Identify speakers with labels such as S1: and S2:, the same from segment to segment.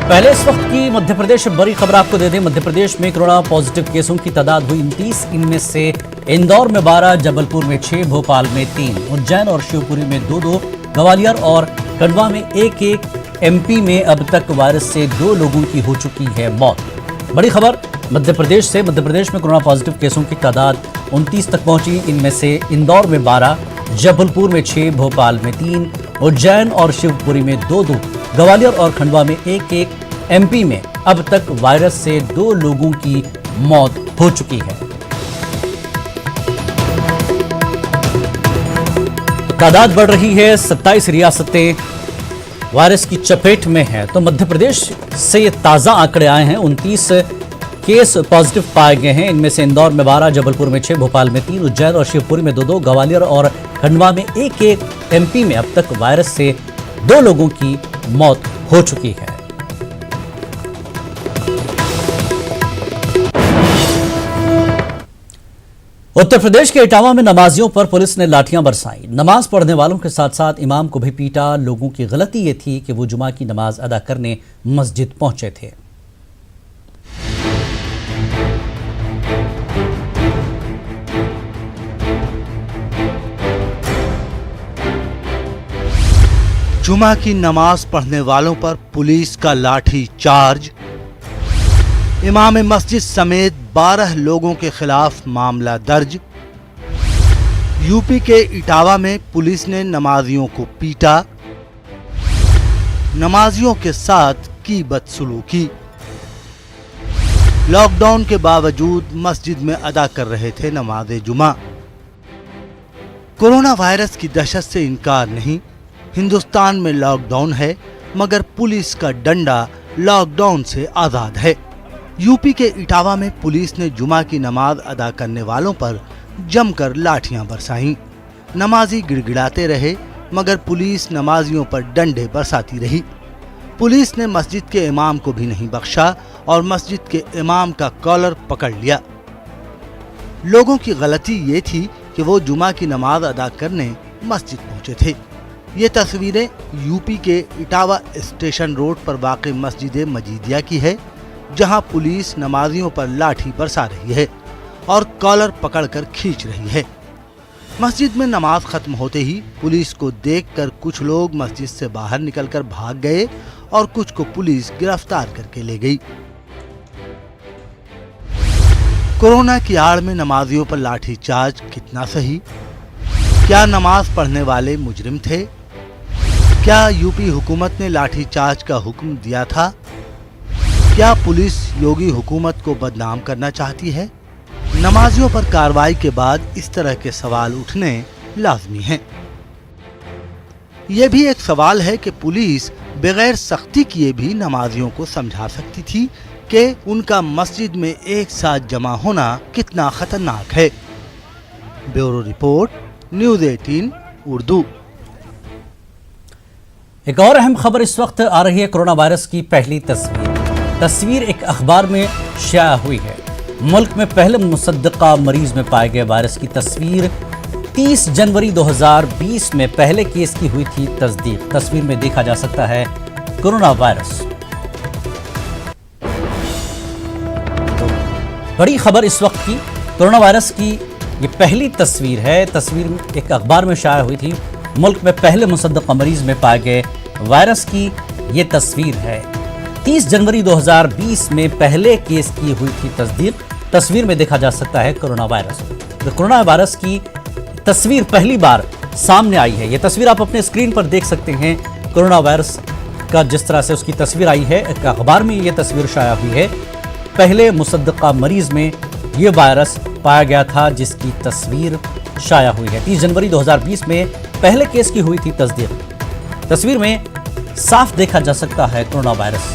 S1: पहले इस वक्त की मध्य प्रदेश में बड़ी खबर आपको दे दें। मध्य प्रदेश में कोरोना पॉजिटिव केसों की तादाद हुई 29। इनमें से इंदौर में 12, जबलपुर में 6, भोपाल में 3, उज्जैन और शिवपुरी में 2, ग्वालियर और खंडवा में 1, एमपी में अब तक वायरस से 2 लोगों की हो चुकी है मौत। बड़ी खबर मध्य प्रदेश से। मध्य प्रदेश में कोरोना पॉजिटिव केसों की तादाद 29 तक पहुंची। इनमें से इंदौर में 12, जबलपुर में 6, भोपाल में 3, उज्जैन और शिवपुरी में 2, ग्वालियर और खंडवा में 1, एमपी में अब तक वायरस से 2 लोगों की मौत हो चुकी है। तादाद बढ़ रही है। 27 रियासतें वायरस की चपेट में है। तो मध्य प्रदेश से ये ताजा आंकड़े आए हैं। 29 केस पॉजिटिव पाए गए हैं। इनमें से इंदौर में 12, जबलपुर में 6, भोपाल में 3, उज्जैन और शिवपुरी में 2, ग्वालियर और खंडवा में 1, एमपी में अब तक वायरस से 2 लोगों की मौत हो चुकी है। उत्तर प्रदेश के इटावा में नमाजियों पर पुलिस ने लाठियां बरसाई। नमाज पढ़ने वालों के साथ साथ इमाम को भी पीटा। लोगों की गलती ये थी कि वो जुमा की नमाज अदा करने मस्जिद पहुंचे थे।
S2: जुमा की नमाज पढ़ने वालों पर पुलिस का लाठी चार्ज। इमाम मस्जिद समेत 12 लोगों के खिलाफ मामला दर्ज। यूपी के इटावा में पुलिस ने नमाजियों को पीटा। नमाजियों के साथ की बदसलूकी। लॉकडाउन के बावजूद मस्जिद में अदा कर रहे थे नमाज जुमा। कोरोना वायरस की दहशत से इनकार नहीं। हिंदुस्तान में लॉकडाउन है, मगर पुलिस का डंडा लॉकडाउन से आजाद है। यूपी के इटावा में पुलिस ने जुमा की नमाज अदा करने वालों पर जमकर लाठियां बरसाईं। नमाजी गिड़गिड़ाते रहे, मगर पुलिस नमाजियों पर डंडे बरसाती रही। पुलिस ने मस्जिद के इमाम को भी नहीं बख्शा और मस्जिद के इमाम का कॉलर पकड़ लिया। लोगों की गलती ये थी कि वो जुमा की नमाज अदा करने मस्जिद पहुंचे थे। ये तस्वीरें यूपी के इटावा स्टेशन रोड पर वाक़ई मस्जिद मजीदिया की है, जहां पुलिस नमाजियों पर लाठी बरसा रही है और कॉलर पकड़कर खींच रही है। मस्जिद में नमाज खत्म होते ही पुलिस को देखकर कुछ लोग मस्जिद से बाहर निकलकर भाग गए और कुछ को पुलिस गिरफ्तार करके ले गई। कोरोना की आड़ में नमाजियों पर लाठीचार्ज कितना सही? क्या नमाज पढ़ने वाले मुजरिम थे? क्या यूपी हुकूमत ने लाठीचार्ज का हुक्म दिया था? क्या पुलिस योगी हुकूमत को बदनाम करना चाहती है? नमाजियों पर कार्रवाई के बाद इस तरह के सवाल उठने लाजमी हैं। यह भी एक सवाल है कि पुलिस बगैर सख्ती किए भी नमाजियों को समझा सकती थी कि उनका मस्जिद में एक साथ जमा होना कितना खतरनाक है। Bureau report, news 18 Urdu.
S1: एक और अहम खबर इस वक्त आ रही है। कोरोना वायरस की पहली तस्वीर एक अखबार में शाया हुई है। मुल्क में पहले मुसद्दका मरीज में पाए गए वायरस की तस्वीर। 30 जनवरी 2020 में पहले केस की हुई थी तस्दीक। तस्वीर में देखा जा सकता है कोरोना वायरस। तो बड़ी खबर इस वक्त की कोरोना वायरस की ये पहली तस्वीर है। तस्वीर एक अखबार में शाया हुई थी। मुल्क में पहले मुसद्दका मरीज में पाए गए वायरस की ये तस्वीर है। 30 जनवरी 2020 में पहले केस की हुई थी तस्दीक। तस्वीर में देखा जा सकता है कोरोना वायरस। तो कोरोना वायरस की तस्वीर पहली बार सामने आई है। ये तस्वीर आप अपने स्क्रीन पर देख सकते हैं। कोरोना वायरस का जिस तरह से उसकी तस्वीर आई है, एक अखबार में ये तस्वीर शाया हुई है। पहले मुसद्दका मरीज में ये वायरस पाया गया था, जिसकी तस्वीर शाया हुई है। 30 जनवरी 2020 में पहले केस की हुई थी तस्दीक। तस्वीर में साफ देखा जा सकता है कोरोना वायरस।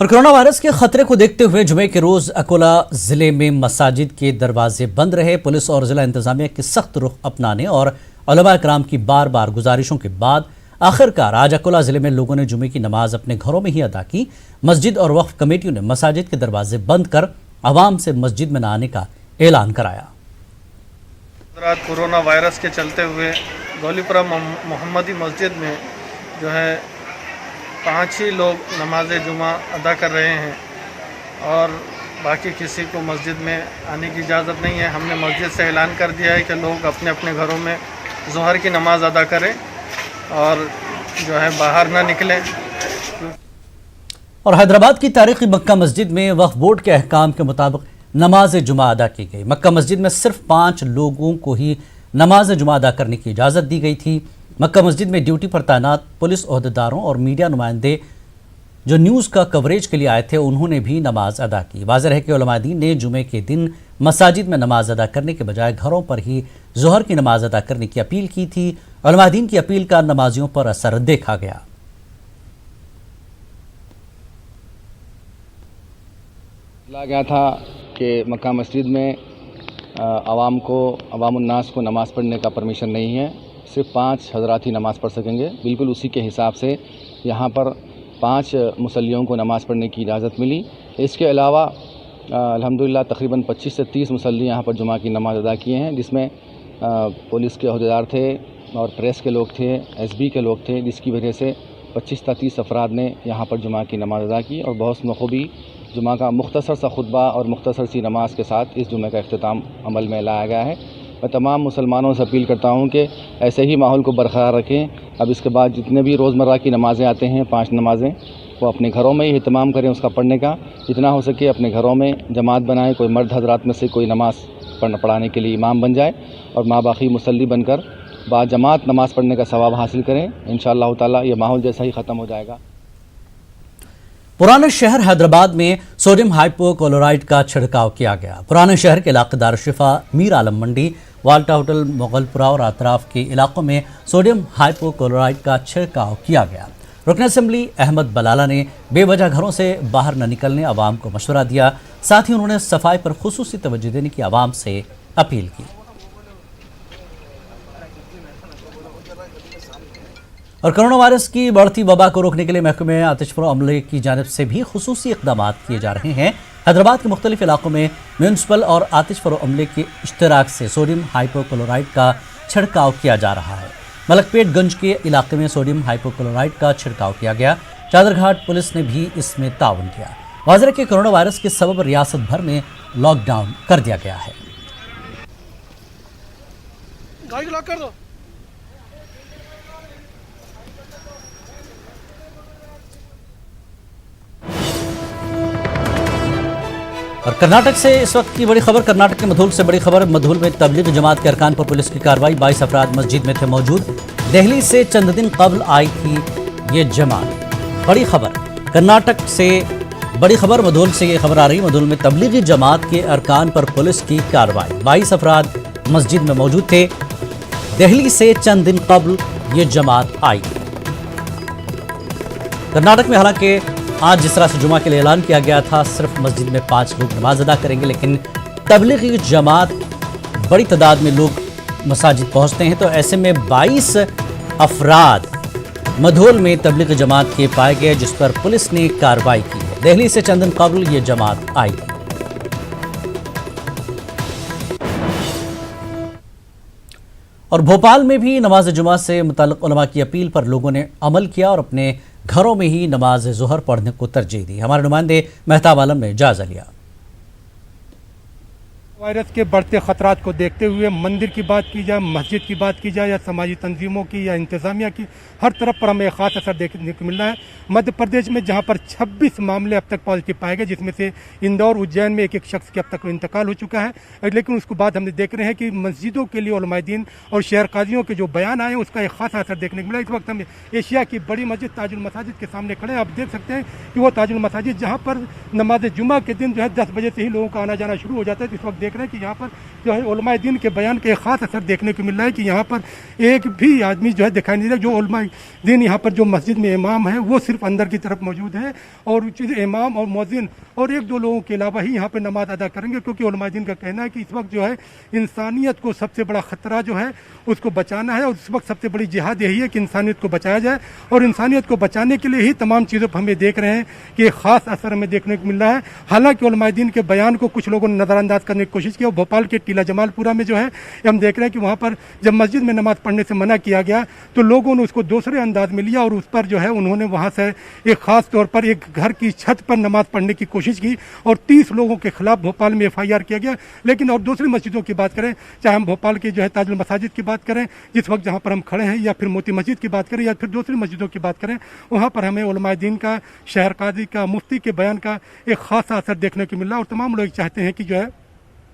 S1: और कोरोना वायरस के खतरे को देखते हुए जुमे के रोज अकोला जिले में मसाजिद के दरवाजे बंद रहे। पुलिस और जिला इंतजामिया के सख्त रुख अपनाने और उलमा कराम की बार बार गुजारिशों के बाद आखिरकार आज अकोला जिले में लोगों ने जुमे की नमाज अपने घरों में ही अदा की। मस्जिद और वक्फ कमेटियों ने मसाजिद के दरवाजे बंद कर आवाम से मस्जिद में न आने का ऐलान कराया।
S3: रात कोरोना वायरस के चलते हुए गौलीपुरा मोहम्मदी मस्जिद में जो है 5 ही लोग नमाज जुमा अदा कर रहे हैं और बाकी किसी को मस्जिद में आने की इजाज़त नहीं है। हमने मस्जिद से ऐलान कर दिया है कि लोग अपने अपने घरों में ज़ोहर की नमाज़ अदा करें और जो है बाहर ना निकलें।
S1: और हैदराबाद की तारीखी मक्का मस्जिद में वक्फ बोर्ड के अहकाम के मुताबिक नमाज जुमा अदा की गई। मक्का मस्जिद में सिर्फ 5 लोगों को ही नमाज जुमा अदा करने की इजाज़त दी गई थी। मक्का मस्जिद में ड्यूटी पर तैनात पुलिस ओहदेदारों और मीडिया नुमाइंदे जो न्यूज़ का कवरेज के लिए आए थे, उन्होंने भी नमाज अदा की। वाज़ेह है कि उलमा दीन ने जुमे के दिन मसाजिद में नमाज अदा करने के बजाय घरों पर ही ज़ोहर की नमाज अदा करने की अपील की थी। उलमा दीन की अपील का नमाजियों पर असर देखा गया।
S4: बोला गया था कि मक्का मस्जिद में अवामुन्नास को नमाज़ पढ़ने का परमिशन नहीं है, सिर्फ 5 हज़रात ही नमाज़ पढ़ सकेंगे। बिल्कुल उसी के हिसाब से यहाँ पर 5 मुसल्लियों को नमाज़ पढ़ने की इजाज़त मिली। इसके अलावा अल्हम्दुलिल्लाह तकरीबन 25 से 30 मुसल्ली यहाँ पर जुमा की नमाज़ अदा किए हैं, जिसमें पुलिस के अहदेदार थे और प्रेस के लोग थे, एसबी के लोग थे, जिसकी वजह से 25 से 30 अफराद ने यहाँ पर जुमा की नमाज़ अदा की और बहुत बखूबी जुमा का मुख्तसर सा खुतबा और मुख्तसर सी नमाज के साथ इस जुमे का इख्तिताम अमल में लाया गया है। मैं तमाम मुसलमानों से अपील करता हूँ कि ऐसे ही माहौल को बरकरार रखें। अब इसके बाद जितने भी रोज़मर्रा की नमाज़ें आते हैं, 5 नमाज़ें, वो अपने घरों में ही एहतमाम करें उसका पढ़ने का। जितना हो सके अपने घरों में जमात बनाएं, कोई मर्द हज़रात में से कोई नमाज़ पढ़ाने के लिए इमाम बन जाए और माँ बाकी मुसल्ली बनकर बाजमात नमाज़ पढ़ने का सवाब हासिल करें। इंशाअल्लाह ताला ये माहौल जैसा ही ख़त्म हो जाएगा।
S1: पुराने शहर हैदराबाद में सोडियम हाइपोक्लोराइड का छिड़काव किया गया। पुराने शहर के इलाके दारुशिफा, मीर आलम मंडी, वाल्टा होटल, मुगलपुरा और अतराफ के इलाकों में सोडियम हाइपोक्लोराइड का छिड़काव किया गया। रुकन असेंबली अहमद बलाला ने बेवजह घरों से बाहर न निकलने आवाम को मशवरा दिया। साथ ही उन्होंने सफाई पर खुसूसी तवज्जो देने की आवाम से अपील की। और कोरोना वायरस की बढ़ती वबा को रोकने के लिए महकमे आतिशफरो अमले की जानिब से भी खुसूसी इक़दाम किए जा रहे हैं। हैदराबाद के मुख्तलिफ इलाकों में म्यूनसिपल और आतिशफरो अमले के इश्तराक से सोडियम हाइपोक्लोराइड का छिड़काव किया जा रहा है। मलकपेटगंज के इलाके में सोडियम हाइपोक्लोराइड का छिड़काव किया गया। चादरघाट पुलिस ने भी इसमें ताउन किया। वाज़ेह के कोरोना वायरस के सबब रियासत भर में लॉकडाउन कर दिया गया है।
S5: गाड़ी लॉक कर दो।
S1: और कर्नाटक से इस वक्त की बड़ी खबर, कर्नाटक के मधुल से बड़ी खबर। मधुल में तबलीग जमात के अरकान पर पुलिस की कार्रवाई। 22 अफराद मस्जिद में थे मौजूद। दिल्ली से चंद दिन कबल आई थी ये जमात। बड़ी खबर कर्नाटक से, बड़ी खबर मधुल से ये खबर आ रही है। मधुल में तबलीगी जमात के अरकान पर पुलिस की कार्रवाई। 22 अफराद मस्जिद में मौजूद थे। दिल्ली से चंद दिन कबल ये जमात आई। कर्नाटक में हालांकि आज जिस तरह से जुमा के लिए ऐलान किया गया था, सिर्फ मस्जिद में 5 लोग नमाज अदा करेंगे, लेकिन तबलीगी जमात बड़ी तादाद में लोग मसाजिद पहुंचते हैं, तो ऐसे में 22 अफराद मधोल में तबलीगी जमात के पाए गए, जिस पर पुलिस ने कार्रवाई की है। दिल्ली से चंद दिन कबल ये जमात आई थी। और भोपाल में भी नमाज जुमा से मुताल्लिक़ उलमा की अपील पर लोगों ने अमल किया और अपने घरों में ही नमाज ज़ोहर पढ़ने को तरजीह दी। हमारे नुमाइंदे मेहताब आलम ने जायजा लिया।
S5: वायरस के बढ़ते ख़तरात को देखते हुए मंदिर की बात की जाए, मस्जिद की बात की जाए या समाजी तंजीमों की या इंतज़ामिया की, हर तरफ पर हमें ख़ास असर देखने को मिल रहा है। मध्य प्रदेश में जहां पर 26 मामले अब तक पॉजिटिव पाए गए, जिसमें से इंदौर, उज्जैन में एक शख्स के अब तक इंतकाल हो चुका है, लेकिन उसके बाद हमने देख रहे हैं कि मस्जिदों के लिए उलमाए दीन और शहर काजियों के जो बयान आए उसका एक खासा असर देखने को मिला। इस वक्त हम एशिया की बड़ी मस्जिद ताजुल मसाजिद के सामने खड़े हैं। आप देख सकते हैं कि वो ताजुल मसाजिद जहाँ पर नमाज जुमा के दिन जो है 10 बजे से ही लोगों का आना जाना शुरू हो जाता है। इस वक्त देख रहे हैं कि यहाँ पर जो है उलमाए दीन के बयान के खास असर देखने को मिल रहा है कि यहाँ पर एक भी आदमी जो है दिखाई नहीं दे रहा। जो उलमाए दीन यहाँ पर जो मस्जिद में इमाम है वो सिर्फ अंदर की तरफ मौजूद है और इमाम और मुअज्जिन और एक दो लोगों के अलावा ही यहाँ पे नमाज अदा करेंगे, क्योंकि उलमा दीन का कहना है कि इस वक्त जो है इंसानियत को सबसे बड़ा ख़तरा जो है उसको बचाना है, और इस वक्त सबसे बड़ी जिहाद यही है कि इंसानियत को बचाया जाए। और इंसानियत को बचाने के लिए ही तमाम चीज़ों पर हमें देख रहे हैं कि एक ख़ास असर हमें देखने को मिल रहा है। हालांकि उलमा दीन के बयान को कुछ लोगों ने नज़रअंदाज करने की कोशिश की, और भोपाल के टीला जमालपुरा में जो है हम देख रहे हैं कि वहाँ पर जब मस्जिद में नमाज पढ़ने से मना किया गया तो लोगों ने उसको दूसरे अंदाज में लिया, और उस पर जो है उन्होंने वहाँ से एक ख़ास तौर पर एक घर की छत पर नमाज पढ़ने की कोशिश की, और 30 लोगों के खिलाफ भोपाल में FIR किया गया। लेकिन और दूसरी मस्जिदों की बात करें, चाहे हम भोपाल की जो है ताजुल मसाजिद की बात करें जिस वक्त जहाँ पर हम खड़े हैं, या फिर मोती मस्जिद की बात करें, या फिर दूसरी मस्जिदों की बात करें, वहाँ पर हमें उलमाए दीन का, शहर काजी का, मुफ्ती के बयान का एक ख़ासा असर देखने को मिल रहा है। और तमाम लोग चाहते हैं कि जो है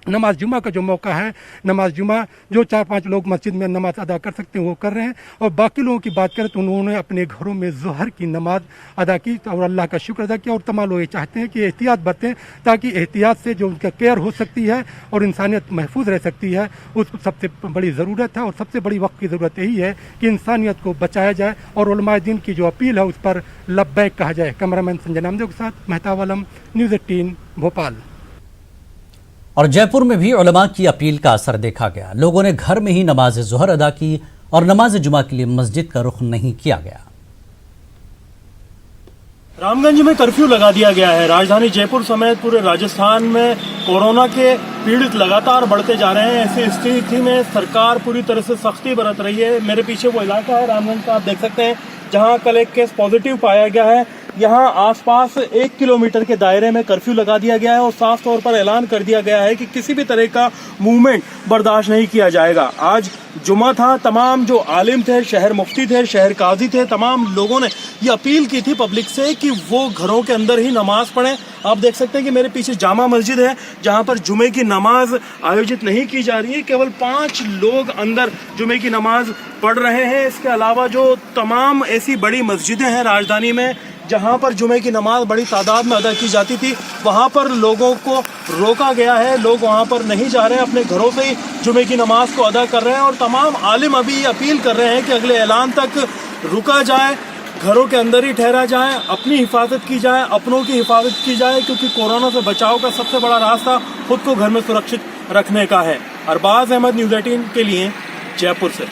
S5: नमाज जुमा का जो मौका है, नमाज जुमा जो 4-5 लोग मस्जिद में नमाज अदा कर सकते हैं वो कर रहे हैं, और बाकी लोगों की बात करें तो उन्होंने अपने घरों में ज़ोहर की नमाज अदा की और अल्लाह का शुक्र अदा किया। और तमाम लोग ये चाहते हैं कि एहतियात बरतें, ताकि एहतियात से जो उनका केयर हो सकती है और इंसानियत महफूज रह सकती है, उस सबसे बड़ी ज़रूरत है। और सबसे बड़ी वक्त की ज़रूरत यही है कि इंसानियत को बचाया जाए, और उलमाए दीन की जो अपील है उस पर लब्बैक कहा जाए। कैमरामैन संजय नामदेव के साथ मेहताब आलम, न्यूज़ 18 भोपाल।
S1: और जयपुर में भी उलमा की अपील का असर देखा गया। लोगों ने घर में ही नमाज ज़ोहर अदा की और नमाज जुमा के लिए मस्जिद का रुख नहीं किया गया।
S6: रामगंज में कर्फ्यू लगा दिया गया है। राजधानी जयपुर समेत पूरे राजस्थान में कोरोना के पीड़ित लगातार बढ़ते जा रहे हैं। ऐसी स्थिति में सरकार पूरी तरह से सख्ती बरत रही है। मेरे पीछे वो इलाका है रामगंज का, आप देख सकते हैं, जहां कल एक केस पॉजिटिव पाया गया है। यहां आसपास 1 किलोमीटर के दायरे में कर्फ्यू लगा दिया गया है, और साफ तौर पर ऐलान कर दिया गया है कि किसी भी तरह का मूवमेंट बर्दाश्त नहीं किया जाएगा। आज जुमा था, तमाम जो आलिम थे, शहर मुफ्ती थे, शहर काजी थे, तमाम लोगों ने ये अपील की थी पब्लिक से कि वो घरों के अंदर ही नमाज पढ़ें। आप देख सकते हैं कि मेरे पीछे जामा मस्जिद है, जहां पर जुमे की नमाज आयोजित नहीं की जा रही है। केवल 5 लोग अंदर जुमे की नमाज पढ़ रहे हैं। इसके अलावा जो तमाम ऐसी बड़ी मस्जिदें हैं राजधानी में जहां पर जुमे की नमाज बड़ी तादाद में अदा की जाती थी, वहां पर लोगों को रोका गया है। लोग वहां पर नहीं जा रहे हैं, अपने घरों से ही जुमे की नमाज को अदा कर रहे हैं। और तमाम आलिम अभी ये अपील कर रहे हैं कि अगले ऐलान तक रुका जाए, घरों के अंदर ही ठहरा जाए, अपनी हिफाजत की जाए, अपनों की हिफाजत की जाए, क्योंकि कोरोना से बचाव का सबसे बड़ा रास्ता खुद को घर में सुरक्षित रखने का है। अरबाज अहमद, न्यूज़ 18 के लिए जयपुर से।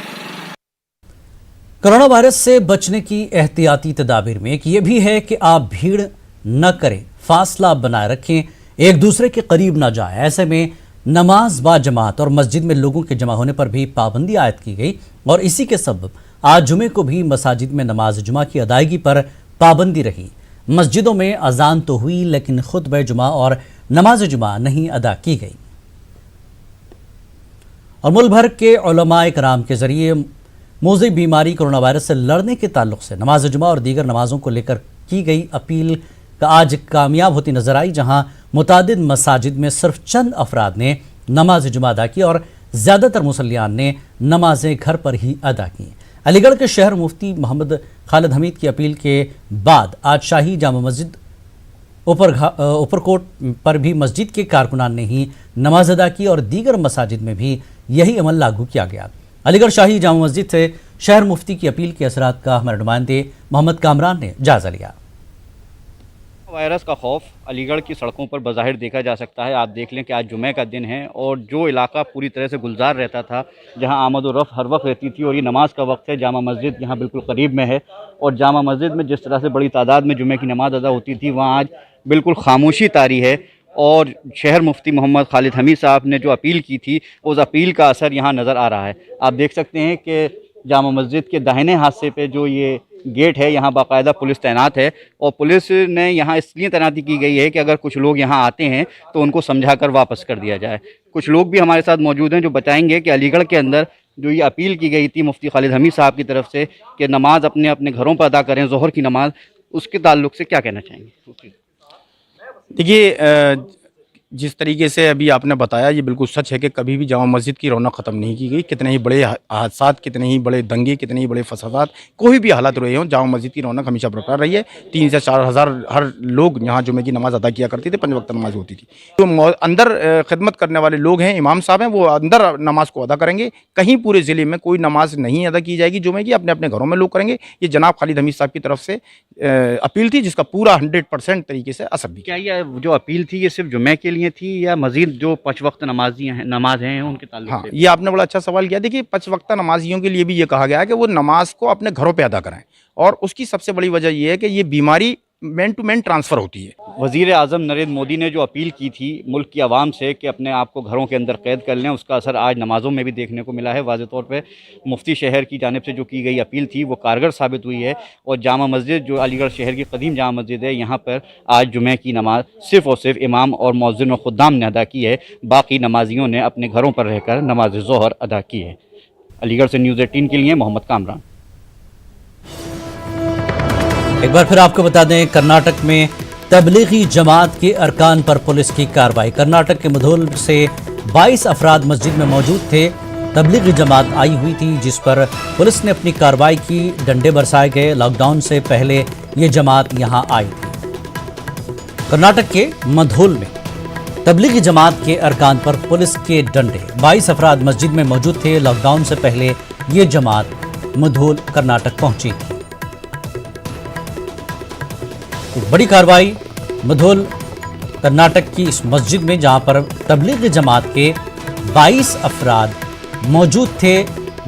S1: कोरोना वायरस से बचने की एहतियाती तदाबीर में एक ये भी है कि आप भीड़ न करें, फासला बनाए रखें, एक दूसरे के करीब न जाएं। ऐसे में नमाज बा जमात और मस्जिद में लोगों के जमा होने पर भी पाबंदी आयद की गई, और इसी के सबब आज जुमे को भी मसाजिद में नमाज जुमा की अदायगी पर पाबंदी रही। मस्जिदों में अजान तो हुई, लेकिन खुतबा जुमा और नमाज जुमा नहीं अदा की गई। और मुल्क भर के उलमाए कराम के जरिए मोज़ी बीमारी कोरोना वायरस से लड़ने के ताल्लुक से नमाज जुमा और दीगर नमाजों को लेकर की गई अपील का आज कामयाब होती नजर आई, जहां मुतादिद मसाजिद में सिर्फ चंद अफराद ने नमाज जुमा अदा की और ज़्यादातर मुसल्लियान ने नमाजें घर पर ही अदा की। अलीगढ़ के शहर मुफ्ती मोहम्मद खालिद हमीद की अपील के बाद आज शाही जामा मस्जिद ऊपरकोट पर भी मस्जिद के कारकुनान ने ही नमाज अदा की, और दीगर मसाजिद में भी यही अमल लागू किया गया। अलीगढ़ शाही जामा मस्जिद से शहर मुफ्ती की अपील के असरात का हमारे नुमाइंदे मोहम्मद कामरान ने जायजा लिया।
S7: वायरस का खौफ अलीगढ़ की सड़कों पर बज़ाहिर देखा जा सकता है। आप देख लें कि आज जुमे का दिन है, और जो इलाका पूरी तरह से गुलजार रहता था, जहां आमद और रफ़्त हर वक्त रहती थी, और ये नमाज का वक्त है, जामा मस्जिद यहाँ बिल्कुल करीब में है, और जामा मस्जिद में जिस तरह से बड़ी तादाद में जुमे की नमाज अदा होती थी, वहाँ आज बिल्कुल खामोशी तारी है। और शहर मुफ्ती मोहम्मद खालिद हमीद साहब ने जो अपील की थी, उस अपील का असर यहाँ नज़र आ रहा है। आप देख सकते हैं कि जामा मस्जिद के दाहिने हादसे पे जो ये गेट है, यहाँ बाकायदा पुलिस तैनात है, और पुलिस ने यहाँ इसलिए तैनाती की गई है कि अगर कुछ लोग यहाँ आते हैं तो उनको समझाकर वापस कर दिया जाए। कुछ लोग भी हमारे साथ मौजूद हैं जो बताएंगे कि अलीगढ़ के अंदर जो ये अपील की गई थी मुफ्ती खालिद हमीद साहब की तरफ से कि नमाज अपने अपने घरों पर अदा करें, ज़ोहर की नमाज, उसके ताल्लुक से क्या कहना चाहेंगे?
S8: देखिए, जिस तरीके से अभी आपने बताया ये बिल्कुल सच है कि कभी भी जामा मस्जिद की रौनक ख़त्म नहीं की गई। कितने ही बड़े हादसा, कितने ही बड़े दंगे, कितने ही बड़े फसादात, कोई भी हालात रहे हों, जामा मस्जिद की रौनक हमेशा बरकरार रही है। 3 से 4 हज़ार हर लोग यहाँ जुमे की नमाज़ अदा किया करते थे, 5 वक्त नमाज होती थी। तो अंदर खिदमत करने वाले लोग हैं, इमाम साहब हैं, वो अंदर नमाज को अदा करेंगे। कहीं पूरे ज़िले में कोई नमाज नहीं अदा की जाएगी जुमे की, अपने अपने घरों में लोग करेंगे। ये जनाब खालिद हमीद साहब की तरफ से अपील थी, जिसका पूरा 100% तरीके से असर भी।
S7: क्या ये जो अपील थी ये सिर्फ जुमे के लिए थी या मजीद जो 5 वक्त नमाज हैं उनके ताल्लुक
S8: हाँ,
S7: से?
S8: ये आपने बड़ा अच्छा सवाल किया। देखिए 5 वक्त नमाजियों के लिए भी ये कहा गया है कि वो नमाज को अपने घरों पे अदा कराएं, और उसकी सबसे बड़ी वजह ये है कि ये बीमारी मैन टू मैन ट्रांसफ़र होती है।
S7: वज़ीर आज़म नरेंद्र मोदी ने जो अपील की थी मुल्क की आवाम से कि अपने आप को घरों के अंदर कैद कर लें, उसका असर आज नमाज़ों में भी देखने को मिला है। वाज़ेह तौर पे मुफ्ती शहर की जानिब से जो की गई अपील थी वो कारगर साबित हुई है, और जामा मस्जिद जो अलीगढ़ शहर की कदीम जामा मस्जिद है, यहाँ पर आज जुमे की नमाज सिर्फ़ और सिर्फ इमाम और मुअज्जिन और खुद्दाम ने अदा की है। बाकी नमाजियों ने अपने घरों पर रहकर नमाज ज़ोहर अदा की है। अलीगढ़ से न्यूज़ 18 के लिए मोहम्मद कामरान।
S1: एक बार फिर आपको बता दें, कर्नाटक में तबलीगी जमात के अरकान पर पुलिस की कार्रवाई। कर्नाटक के मुधोल से 22 अफराद मस्जिद में मौजूद थे। तबलीगी जमात आई हुई थी, जिस पर पुलिस ने अपनी कार्रवाई की, डंडे बरसाए गए। लॉकडाउन से पहले ये जमात यहाँ आई थी। कर्नाटक के मधोल में तबलीगी जमात के अरकान पर पुलिस के डंडे। 22 अफराद मस्जिद में मौजूद थे। लॉकडाउन से पहले ये जमात मधोल कर्नाटक पहुंची थी। एक बड़ी कार्रवाई मधोल कर्नाटक की इस मस्जिद में, जहां पर तबलीगी जमात के 22 अफराद मौजूद थे।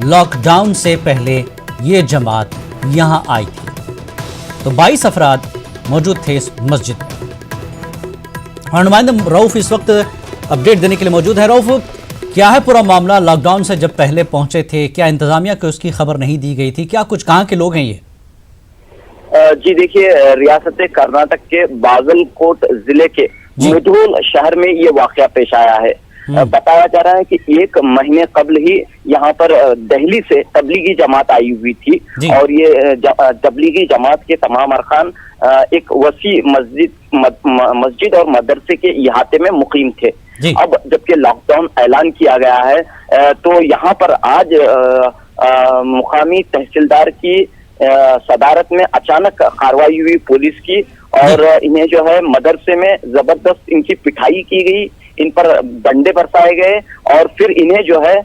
S1: लॉकडाउन से पहले ये जमात यहां आई थी। तो 22 अफराद मौजूद थे इस मस्जिद में। और नुमाइंदा रऊफ इस वक्त अपडेट देने के लिए मौजूद है। रऊफ, क्या है पूरा मामला? लॉकडाउन से जब पहले पहुंचे थे, क्या इंतजामिया को उसकी खबर नहीं दी गई थी? क्या कुछ कहाँ के लोग हैं ये?
S9: जी देखिए, रियासत कर्नाटक के बागलकोट जिले के मुधोल शहर में ये वाकया पेश आया है। बताया जा रहा है कि 1 महीने कबल ही यहाँ पर दिल्ली से तबलीगी जमात आई हुई थी, और ये तबलीगी जमात के तमाम अरकान एक वसी मस्जिद और मदरसे के इहाते में मुकीम थे। अब जबकि लॉकडाउन ऐलान किया गया है, तो यहाँ पर आज मुकामी तहसीलदार की सदारत में अचानक कार्रवाई हुई पुलिस की, और इन्हें जो है मदरसे में जबरदस्त इनकी पिटाई की गई, इन पर डंडे बरसाए गए, और फिर इन्हें जो है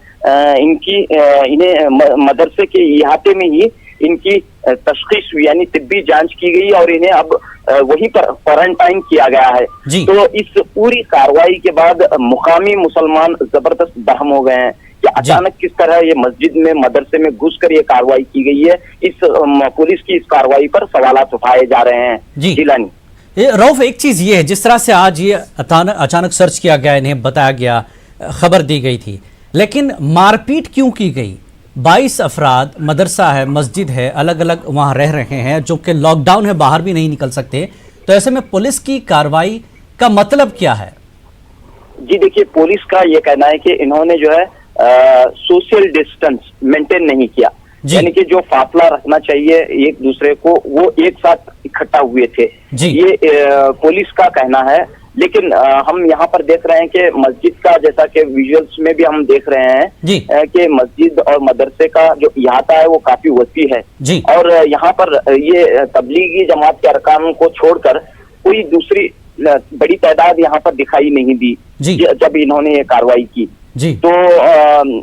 S9: इन्हें मदरसे के इहाते में ही इनकी तशखीस यानी तिब्बी जांच की गई, और इन्हें अब वहीं पर क्वारंटाइन किया गया है। तो इस पूरी कार्रवाई के बाद मुकामी मुसलमान जबरदस्त बहम हो गए हैं कि अचानक किस तरह ये मस्जिद में मदरसे में घुसकर ये कार्रवाई की गई है। इस पुलिस की इस कार्रवाई पर सवालात उठाए जा रहे हैं। जिलानी
S1: रऊफ, एक चीज ये है, जिस तरह से आज ये अचानक सर्च किया गया, इन्हें बताया गया, खबर दी गई थी, लेकिन मारपीट क्यों की गई? 22 अफराद, मदरसा है, मस्जिद है, अलग अलग वहां रह रहे हैं, जो कि लॉकडाउन है, बाहर भी नहीं निकल सकते। तो ऐसे में पुलिस की कार्रवाई का मतलब क्या है?
S9: जी देखिए, पुलिस का ये कहना है कि इन्होंने जो है सोशल डिस्टेंस मेंटेन नहीं किया, यानी कि जो फासला रखना चाहिए एक दूसरे को, वो एक साथ इकट्ठा हुए थे। ये पुलिस का कहना है। लेकिन हम यहाँ पर देख रहे हैं कि मस्जिद का, जैसा कि विजुअल्स में भी हम देख रहे हैं कि मस्जिद और मदरसे का जो इहाता है वो काफी वसी है, और यहाँ पर ये तबलीगी जमात के अरकान को छोड़कर कोई दूसरी बड़ी तादाद यहाँ पर दिखाई नहीं दी जब इन्होंने ये कार्रवाई की। तो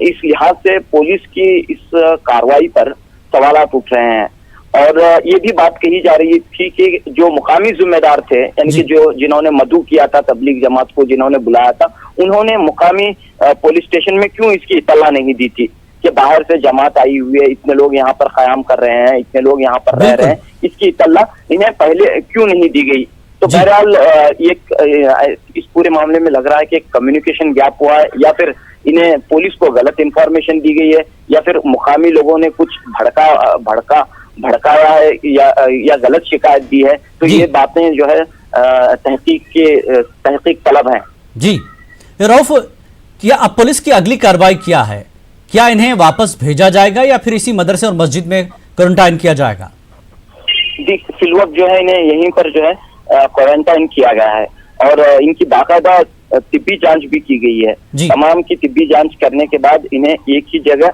S9: इस लिहाज से पुलिस की इस कार्रवाई पर सवालात उठ रहे हैं, और ये भी बात कही जा रही थी कि जो मुकामी जिम्मेदार थे, यानी कि जो जिन्होंने मदऊ किया था तबलीग जमात को, जिन्होंने बुलाया था, उन्होंने मुकामी पुलिस स्टेशन में क्यों इसकी इत्तला नहीं दी थी कि बाहर से जमात आई हुई है, इतने लोग यहाँ पर क़याम कर रहे हैं, इतने लोग यहाँ पर रह रहे हैं, इसकी इत्तला इन्हें पहले क्यों नहीं दी गई? तो बहरहाल इस पूरे मामले में लग रहा है कि कम्युनिकेशन गैप हुआ है, या फिर इन्हें पुलिस को गलत इंफॉर्मेशन दी गई है, या फिर मुकामी लोगों ने कुछ भड़काया है, या गलत शिकायत दी है। तो ये बातें जो है तहकीक तलब हैं।
S1: जी रऊफ, क्या अब पुलिस की अगली कार्रवाई क्या है? क्या इन्हें वापस भेजा जाएगा या फिर इसी मदरसे और मस्जिद में क्वारंटाइन किया जाएगा?
S9: जी, फिलवक्त जो है इन्हें यहीं पर जो है क्वारंटाइन किया गया है, और इनकी बाकायदा तिब्बी जांच भी की गई है।
S1: जी।
S9: तमाम की तिब्बी जांच करने के बाद इन्हें एक ही जगह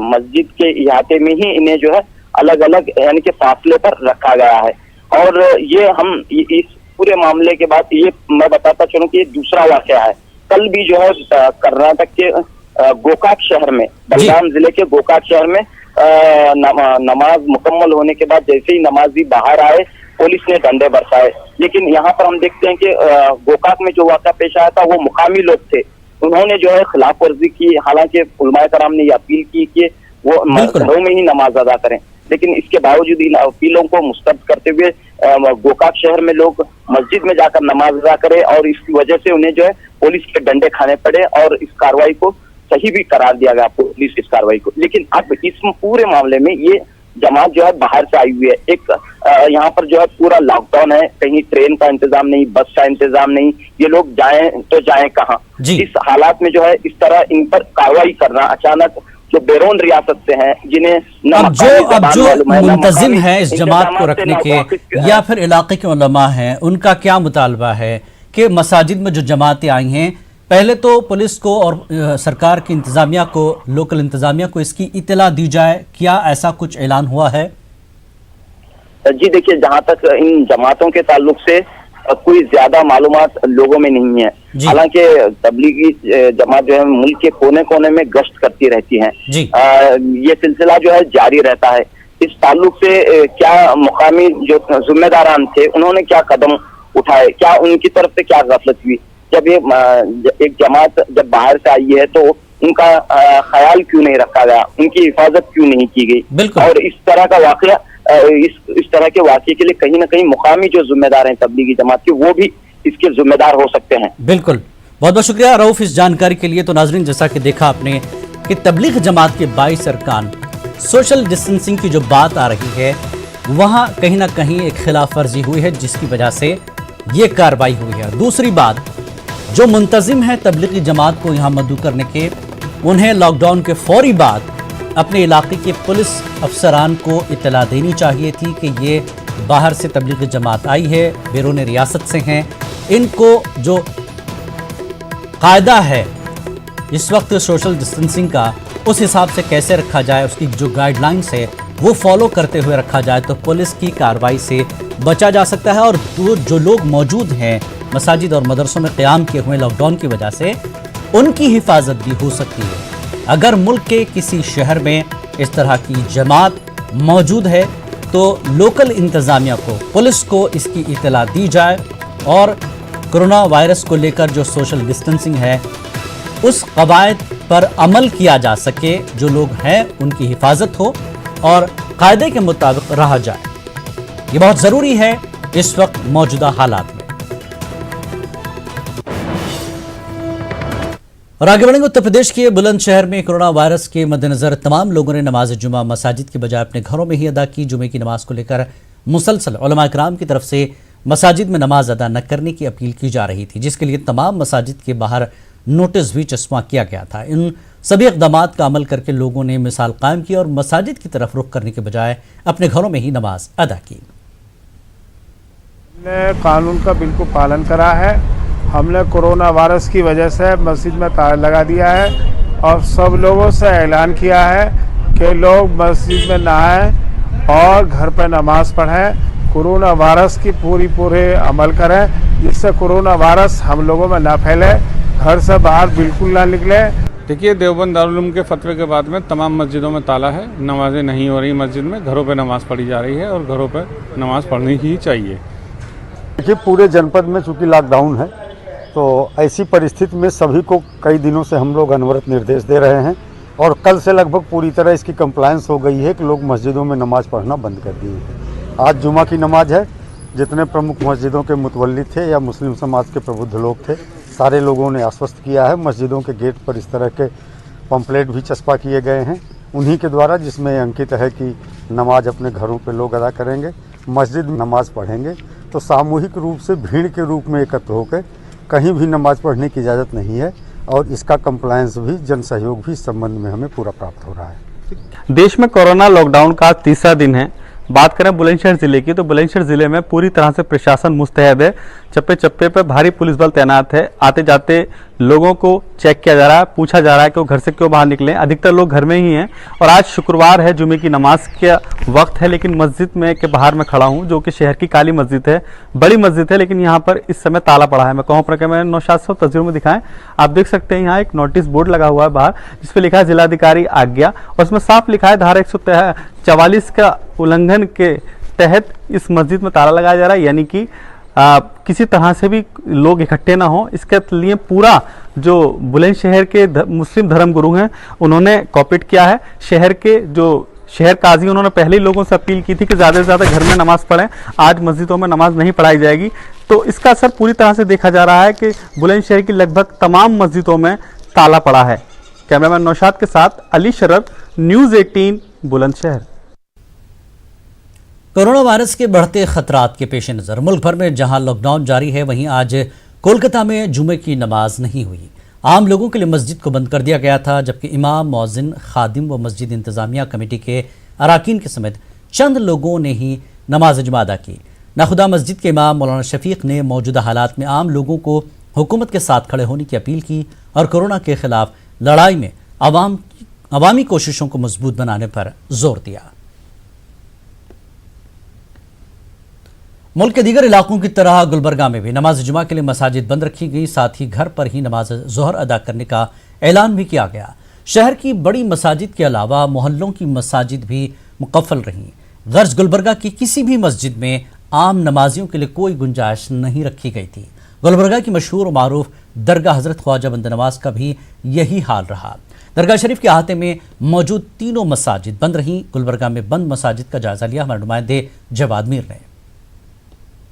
S9: मस्जिद के इहाते में ही इन्हें जो है अलग अलग यानी कि फासले पर रखा गया है। और ये हम इस पूरे मामले के बाद ये मैं बताता चलूं कि ये दूसरा वाकया है। कल भी जो है कर्नाटक के गोकाक शहर में, बलराम जिले के गोकाक शहर में नमाज मुकम्मल होने के बाद जैसे ही नमाजी बाहर आए पुलिस ने डंडे बरसाए। लेकिन यहाँ पर हम देखते हैं कि गोकाक में जो वाक़ा पेश आया था वो मुकामी लोग थे, उन्होंने जो है खिलाफ वर्जी की। हालांकि उलमाए कराम ने ये अपील की कि वो घरों में ही नमाज अदा करें, लेकिन इसके बावजूद इन अपीलों को मुस्तरद करते हुए गोकाक शहर में लोग मस्जिद में जाकर नमाज अदा करें और इसकी वजह से उन्हें जो है पुलिस के डंडे खाने पड़े और इस कार्रवाई को सही भी करार दिया गया पुलिस इस कार्रवाई को। लेकिन अब इस पूरे मामले में ये जमात जो है बाहर से आई हुई है। एक यहाँ पर जो है पूरा लॉकडाउन है, कहीं ट्रेन का इंतजाम नहीं, बस का इंतजाम नहीं, ये लोग जाएं तो जाएं कहाँ। इस हालात में जो है इस तरह इन पर कार्रवाई करना अचानक जो बैरून रियासत से हैं, जिन्हें
S1: अब जो मुंतजिम है इस जमात को रखने के या फिर इलाके के उलमा हैं, उनका क्या मुतालबा है कि मसाजिद में जो जमातें आई हैं, पहले तो पुलिस को और सरकार की इंतजामिया को, लोकल इंतजामिया को इसकी इत्तला दी जाए, क्या ऐसा कुछ ऐलान हुआ है?
S9: जी देखिए, जहां तक इन जमातों के ताल्लुक से कोई ज्यादा मालूमात लोगों में नहीं है। हालांकि तबलीगी जमात जो है मुल्क के कोने कोने में गश्त करती रहती हैं। ये सिलसिला जो है जारी रहता है। इस ताल्लुक से क्या मुकामी जो जिम्मेदारान थे उन्होंने क्या कदम उठाए, क्या उनकी तरफ से क्या गफलत हुई? जब ये एक जमात जब बाहर से आई है तो उनका ख्याल क्यों नहीं रखा गया, उनकी हिफाजत क्यों नहीं की गई? और इस तरह का वाकया इस तरह के वाकये के लिए कहीं ना कहीं मुकामी जो जिम्मेदार हैं तबलीगी जमात के, वो भी इसके जिम्मेदार हो सकते हैं।
S1: बिल्कुल, बहुत बहुत शुक्रिया रऊफ इस जानकारी के लिए। तो नाजरीन, जैसा कि देखा आपने कि तबलीग जमात के 22 अरकान सोशल डिस्टेंसिंग की जो बात आ रही है वहां कहीं ना कहीं एक खिलाफ वर्जी हुई है, जिसकी वजह से ये कार्रवाई हुई है। दूसरी बात, जो मुंतजिम है तबलीगी जमात को यहाँ मदऊ करने के, उन्हें लॉकडाउन के फौरी बाद अपने इलाके के पुलिस अफसरान को इत्तला देनी चाहिए थी कि ये बाहर से तबलीगी जमात आई है, बैरून रियासत से हैं, इनको जो कायदा है इस वक्त सोशल डिस्टेंसिंग का, उस हिसाब से कैसे रखा जाए, उसकी जो गाइडलाइंस है वो फॉलो करते हुए रखा जाए तो पुलिस की कार्रवाई से बचा जा सकता है। और जो लोग मौजूद हैं मसाजिद और मदरसों में क़याम किए हुए लॉकडाउन की वजह से, उनकी हिफाजत भी हो सकती है। अगर मुल्क के किसी शहर में इस तरह की जमात मौजूद है तो लोकल इंतज़ामिया को, पुलिस को इसकी इत्तला दी जाए और कोरोना वायरस को लेकर जो सोशल डिस्टेंसिंग है उस कवायद पर अमल किया जा सके, जो लोग हैं उनकी हिफाजत हो और कायदे के मुताबिक रहा जाए। ये बहुत ज़रूरी है इस वक्त मौजूदा हालात में। और आगे बढ़ेंगे, उत्तर प्रदेश के बुलंदशहर में कोरोना वायरस के मद्देनजर तमाम लोगों ने नमाज जुमा मसाजिद की बजाय अपने घरों में ही अदा की। जुमे की नमाज को लेकर मुसलसल उलमा इकराम की तरफ से मसाजिद में नमाज अदा न करने की अपील की जा रही थी, जिसके लिए तमाम मसाजिद के बाहर नोटिस भी चस्पा किया गया था। इन सभी इक़दामात का अमल करके लोगों ने मिसाल कायम की और मसाजिद की तरफ रुख करने के बजाय अपने घरों में ही नमाज अदा की।
S10: हमने कानून का बिल्कुल पालन करा है। हमने कोरोना वायरस की वजह से मस्जिद में ताला लगा दिया है और सब लोगों से ऐलान किया है कि लोग मस्जिद में नहाएं और घर पर नमाज पढ़ें, कोरोना वायरस की पूरे अमल करें, जिससे कोरोना वायरस हम लोगों में ना फैले, घर से बाहर बिल्कुल ना निकले।
S11: देखिए, देवबंद दारुल उलूम के फतवे के बाद में तमाम मस्जिदों में ताला है, नमाजें नहीं हो रही मस्जिद में, घरों पर नमाज पढ़ी जा रही है और घरों पर नमाज पढ़नी ही चाहिए।
S12: देखिए, पूरे जनपद में चूँकि लॉकडाउन है तो ऐसी परिस्थिति में सभी को कई दिनों से हम लोग अनवरत निर्देश दे रहे हैं और कल से लगभग पूरी तरह इसकी कंप्लायंस हो गई है कि लोग मस्जिदों में नमाज पढ़ना बंद कर दिए हैं। आज जुमा की नमाज है। जितने प्रमुख मस्जिदों के मुतवल्ली थे या मुस्लिम समाज के प्रबुद्ध लोग थे, सारे लोगों ने आश्वस्त किया है। मस्जिदों के गेट पर इस तरह के पंपलेट भी चस्पा किए गए हैं उन्हीं के द्वारा, जिसमें अंकित है कि नमाज अपने घरों पर लोग अदा करेंगे, मस्जिद में नमाज पढ़ेंगे तो सामूहिक रूप से भीड़ के रूप में एकत्र होकर कहीं भी नमाज पढ़ने की इजाज़त नहीं है और इसका कंप्लायंस भी, जन सहयोग भी इस संबंध में हमें पूरा प्राप्त हो रहा है।
S13: देश में कोरोना लॉकडाउन का तीसरा दिन है। बात करें बुलंदशहर ज़िले की, तो बुलंदशहर ज़िले में पूरी तरह से प्रशासन मुस्तैद है। चप्पे चप्पे पर भारी पुलिस बल तैनात है। आते जाते लोगों को चेक किया जा रहा है, पूछा जा रहा है कि वो घर से क्यों बाहर निकले। अधिकतर लोग घर में ही हैं और आज शुक्रवार है, जुमे की नमाज के वक्त है, लेकिन मस्जिद में के बाहर मैं खड़ा हूँ, जो कि शहर की काली मस्जिद है, बड़ी मस्जिद है, लेकिन यहाँ पर इस समय ताला पड़ा है। मैं कहूँ पर मैंने नौशाद साहब तस्वीरों में दिखाएं, आप देख सकते हैं यहाँ एक नोटिस बोर्ड लगा हुआ है बाहर, जिसपे लिखा है जिलाधिकारी आज्ञा, और उसमें साफ लिखा है धारा 144 का उल्लंघन के तहत इस मस्जिद में ताला लगाया जा रहा है, यानी कि किसी तरह से भी लोग इकट्ठे ना हो। इसके लिए पूरा जो बुलंदशहर के मुस्लिम धर्मगुरु हैं उन्होंने कॉपरेट किया है। शहर के जो शहर काजी, उन्होंने पहले ही लोगों से अपील की थी कि ज़्यादा से ज़्यादा घर में नमाज पढ़ें, आज मस्जिदों में नमाज नहीं पढ़ाई जाएगी। तो इसका असर पूरी तरह से देखा जा रहा है कि बुलंदशहर की लगभग तमाम मस्जिदों में ताला पड़ा है। कैमरामैन नौशाद के साथ Ali Sharaf, news 18 Bulandshahr.
S1: Corona virus के बढ़ते खतरात के पेश नज़र मुल्क भर में जहां लॉकडाउन जारी है, वहीं आज कोलकाता में जुमे की नमाज नहीं हुई। आम लोगों के लिए मस्जिद को बंद कर दिया गया था, जबकि इमाम, मौज़िन, खादिम व मस्जिद इंतज़ामिया कमेटी के अराकीन के समेत चंद लोगों ने ही नमाज जुमा अदा की। नाखुदा मस्जिद के इमाम मौलाना शफीक ने मौजूदा हालात में आम लोगों को हुकूमत के साथ खड़े होने की अपील की और कोरोना के खिलाफ लड़ाई में अवामी कोशिशों को मजबूत बनाने पर जोर दिया। मुल्क के दीगर इलाकों की तरह गुलबर्गा में भी नमाज जुमा के लिए मसाजिद बंद रखी गई, साथ ही घर पर ही नमाज ज़ोहर अदा करने का ऐलान भी किया गया। शहर की बड़ी मसाजिद के अलावा मोहल्लों की मसाजिद भी मुकफ़ल रहीं। गर्ज गुलबर्गा की किसी भी मस्जिद में आम नमाजियों के लिए कोई गुंजाइश नहीं रखी गई थी। गुलबर्गा की मशहूर और मारूफ दरगाह हज़रत ख्वाजा बंद नवाज का भी यही हाल रहा। दरगाह शरीफ के अहाते में मौजूद तीनों मसाजिद बंद रहीं। गुलबर्गा में बंद मसाजिद का जायज़ा लिया हमारे नुमाइंदे जवाद मीर ने।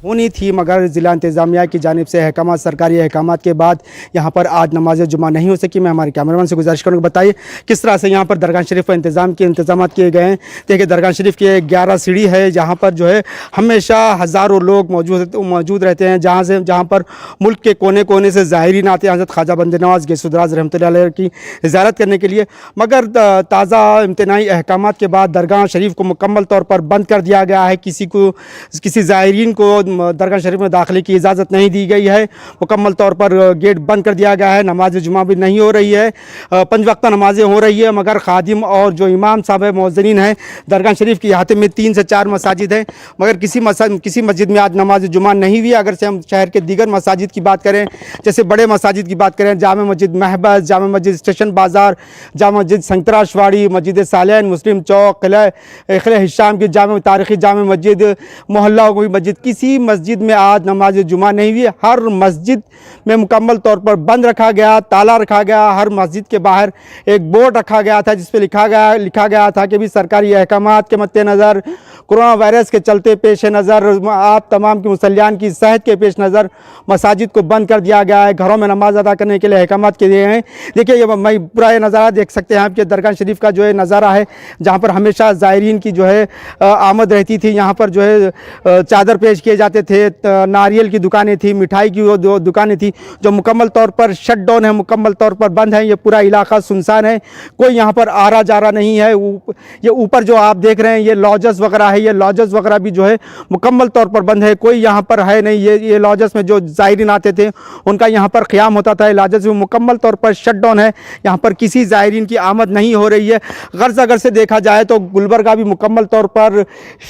S14: होनी थी, मगर ज़िला इंतज़ामिया की जानिब से अहकामात, सरकारी अहकामात के बाद यहाँ पर आज नमाज जुमा नहीं हो सकी। मैं हमारे कैमरामैन से गुजारिश करूँगा, बताइए किस तरह से यहाँ पर दरगाह शरीफ पर इंतज़ाम किए गए हैं। देखिए दरगाह शरीफ की 11 सीढ़ी है, जहाँ पर जो है हमेशा हज़ारों लोग मौजूद रहते हैं, जहाँ पर मुल्क के कोने कोने से ज़ाहिरीन आते हैं हज़रत ख्वाजा बंद नवाज गैसुद्राज रहमतुल्लाह अलैह की ज़ियारत करने के लिए। मगर ताज़ा इम्तनाई अहकामात के बाद दरगाह शरीफ को मुकम्मल तौर पर बंद कर दिया गया है। किसी ज़ाहिरीन को दरगाह शरीफ में दाखिले की इजाज़त नहीं दी गई है। मुकम्मल तौर पर गेट बंद कर दिया गया है। नमाज जुमा भी नहीं हो रही है, 5 वक्ता नमाजें हो रही है, मगर खादिम और जो इमाम साहब है, मौज़िनीन हैं, दरगाह शरीफ के अहाते में 3 से 4 मसाजिद हैं, मगर किसी मस्जिद में आज नमाज जुमा नहीं हुई। अगर से हम शहर के दीगर मसाजिद की बात करें, जैसे बड़े मसाजिद की बात करें, जामा मस्जिद महबस, जामा मस्जिद स्टेशन बाज़ार, जामा मस्जिद संतराशवाड़ी, मस्जिद सालैन, मुस्लिम चौक, किला हिशाम की जामा तारीख़ी जामा मस्जिद, मोहल्ला की मस्जिद, किसी मस्जिद में आज नमाज जुमा नहीं हुई। हर मस्जिद में मुकम्मल तौर पर बंद रखा गया, ताला रखा गया। हर मस्जिद के बाहर एक बोर्ड रखा गया था, जिस पे लिखा गया था कि भी सरकारी अहकामात के मद्देनज़र, कोरोना वायरस के चलते पेश नज़र, आप तमाम की मुसल्लियान की सेहत के पेश नज़र मसाजिद को बंद कर दिया गया है। घरों में नमाज अदा करने के लिए अहकामात किए गए हैं। देखिए ये मैं पूरा ये नज़ारा देख सकते हैं आपके दरगाह शरीफ का जो है नज़ारा है, जहाँ पर हमेशा ज़ायरीन की जो है आमद रहती थी। यहाँ पर जो है चादर पेश किए जाते थे, नारियल की दुकानें थी, मिठाई की वो दुकानें थी, जो मुकम्मल तौर पर शट डाउन है, मुकम्मल तौर पर बंद है। ये पूरा इलाका सुनसान है, कोई यहाँ पर आरा जारा नहीं है। ये ऊपर जो आप देख रहे हैं ये लॉजेस वगैरह है, ये लॉजेस वगैरह भी जो है मुकम्मल तौर पर बंद है, कोई यहाँ पर है नहीं। ये लॉजेस में जो ज़ायरीन आते थे उनका यहाँ पर क़याम होता था, लॉजेस में मुकम्मल तौर पर शट डाउन है। यहाँ पर किसी ज़ायरीन की आमद नहीं हो रही है। गर्ज अगर से देखा जाए तो गुलबर्गा भी मुकम्मल तौर पर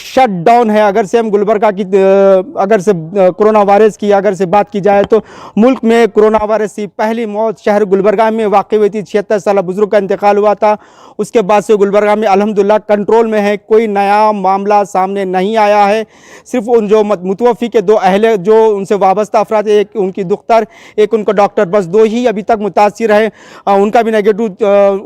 S14: शट डाउन है। अगर से हम गुलबर्गा की अगर से कोरोना वायरस की अगर से बात की जाए तो मुल्क में कोरोना वायरस की पहली मौत शहर गुलबर्गा में वाक़ई हुई थी। 76 साल बुजुर्ग का इंतकाल हुआ था। उसके बाद से गुलबर्गा में अल्हम्दुलिल्लाह कंट्रोल में है, कोई नया मामला सामने नहीं आया है। सिर्फ उन जो मुतवफ़ी के 2 अहले जो उनसे वाबस्ता अफराद, एक उनकी दुख्तर, एक उनका डॉक्टर, बस 2 ही अभी तक मुतासिर है। उनका भी नेगेटिव,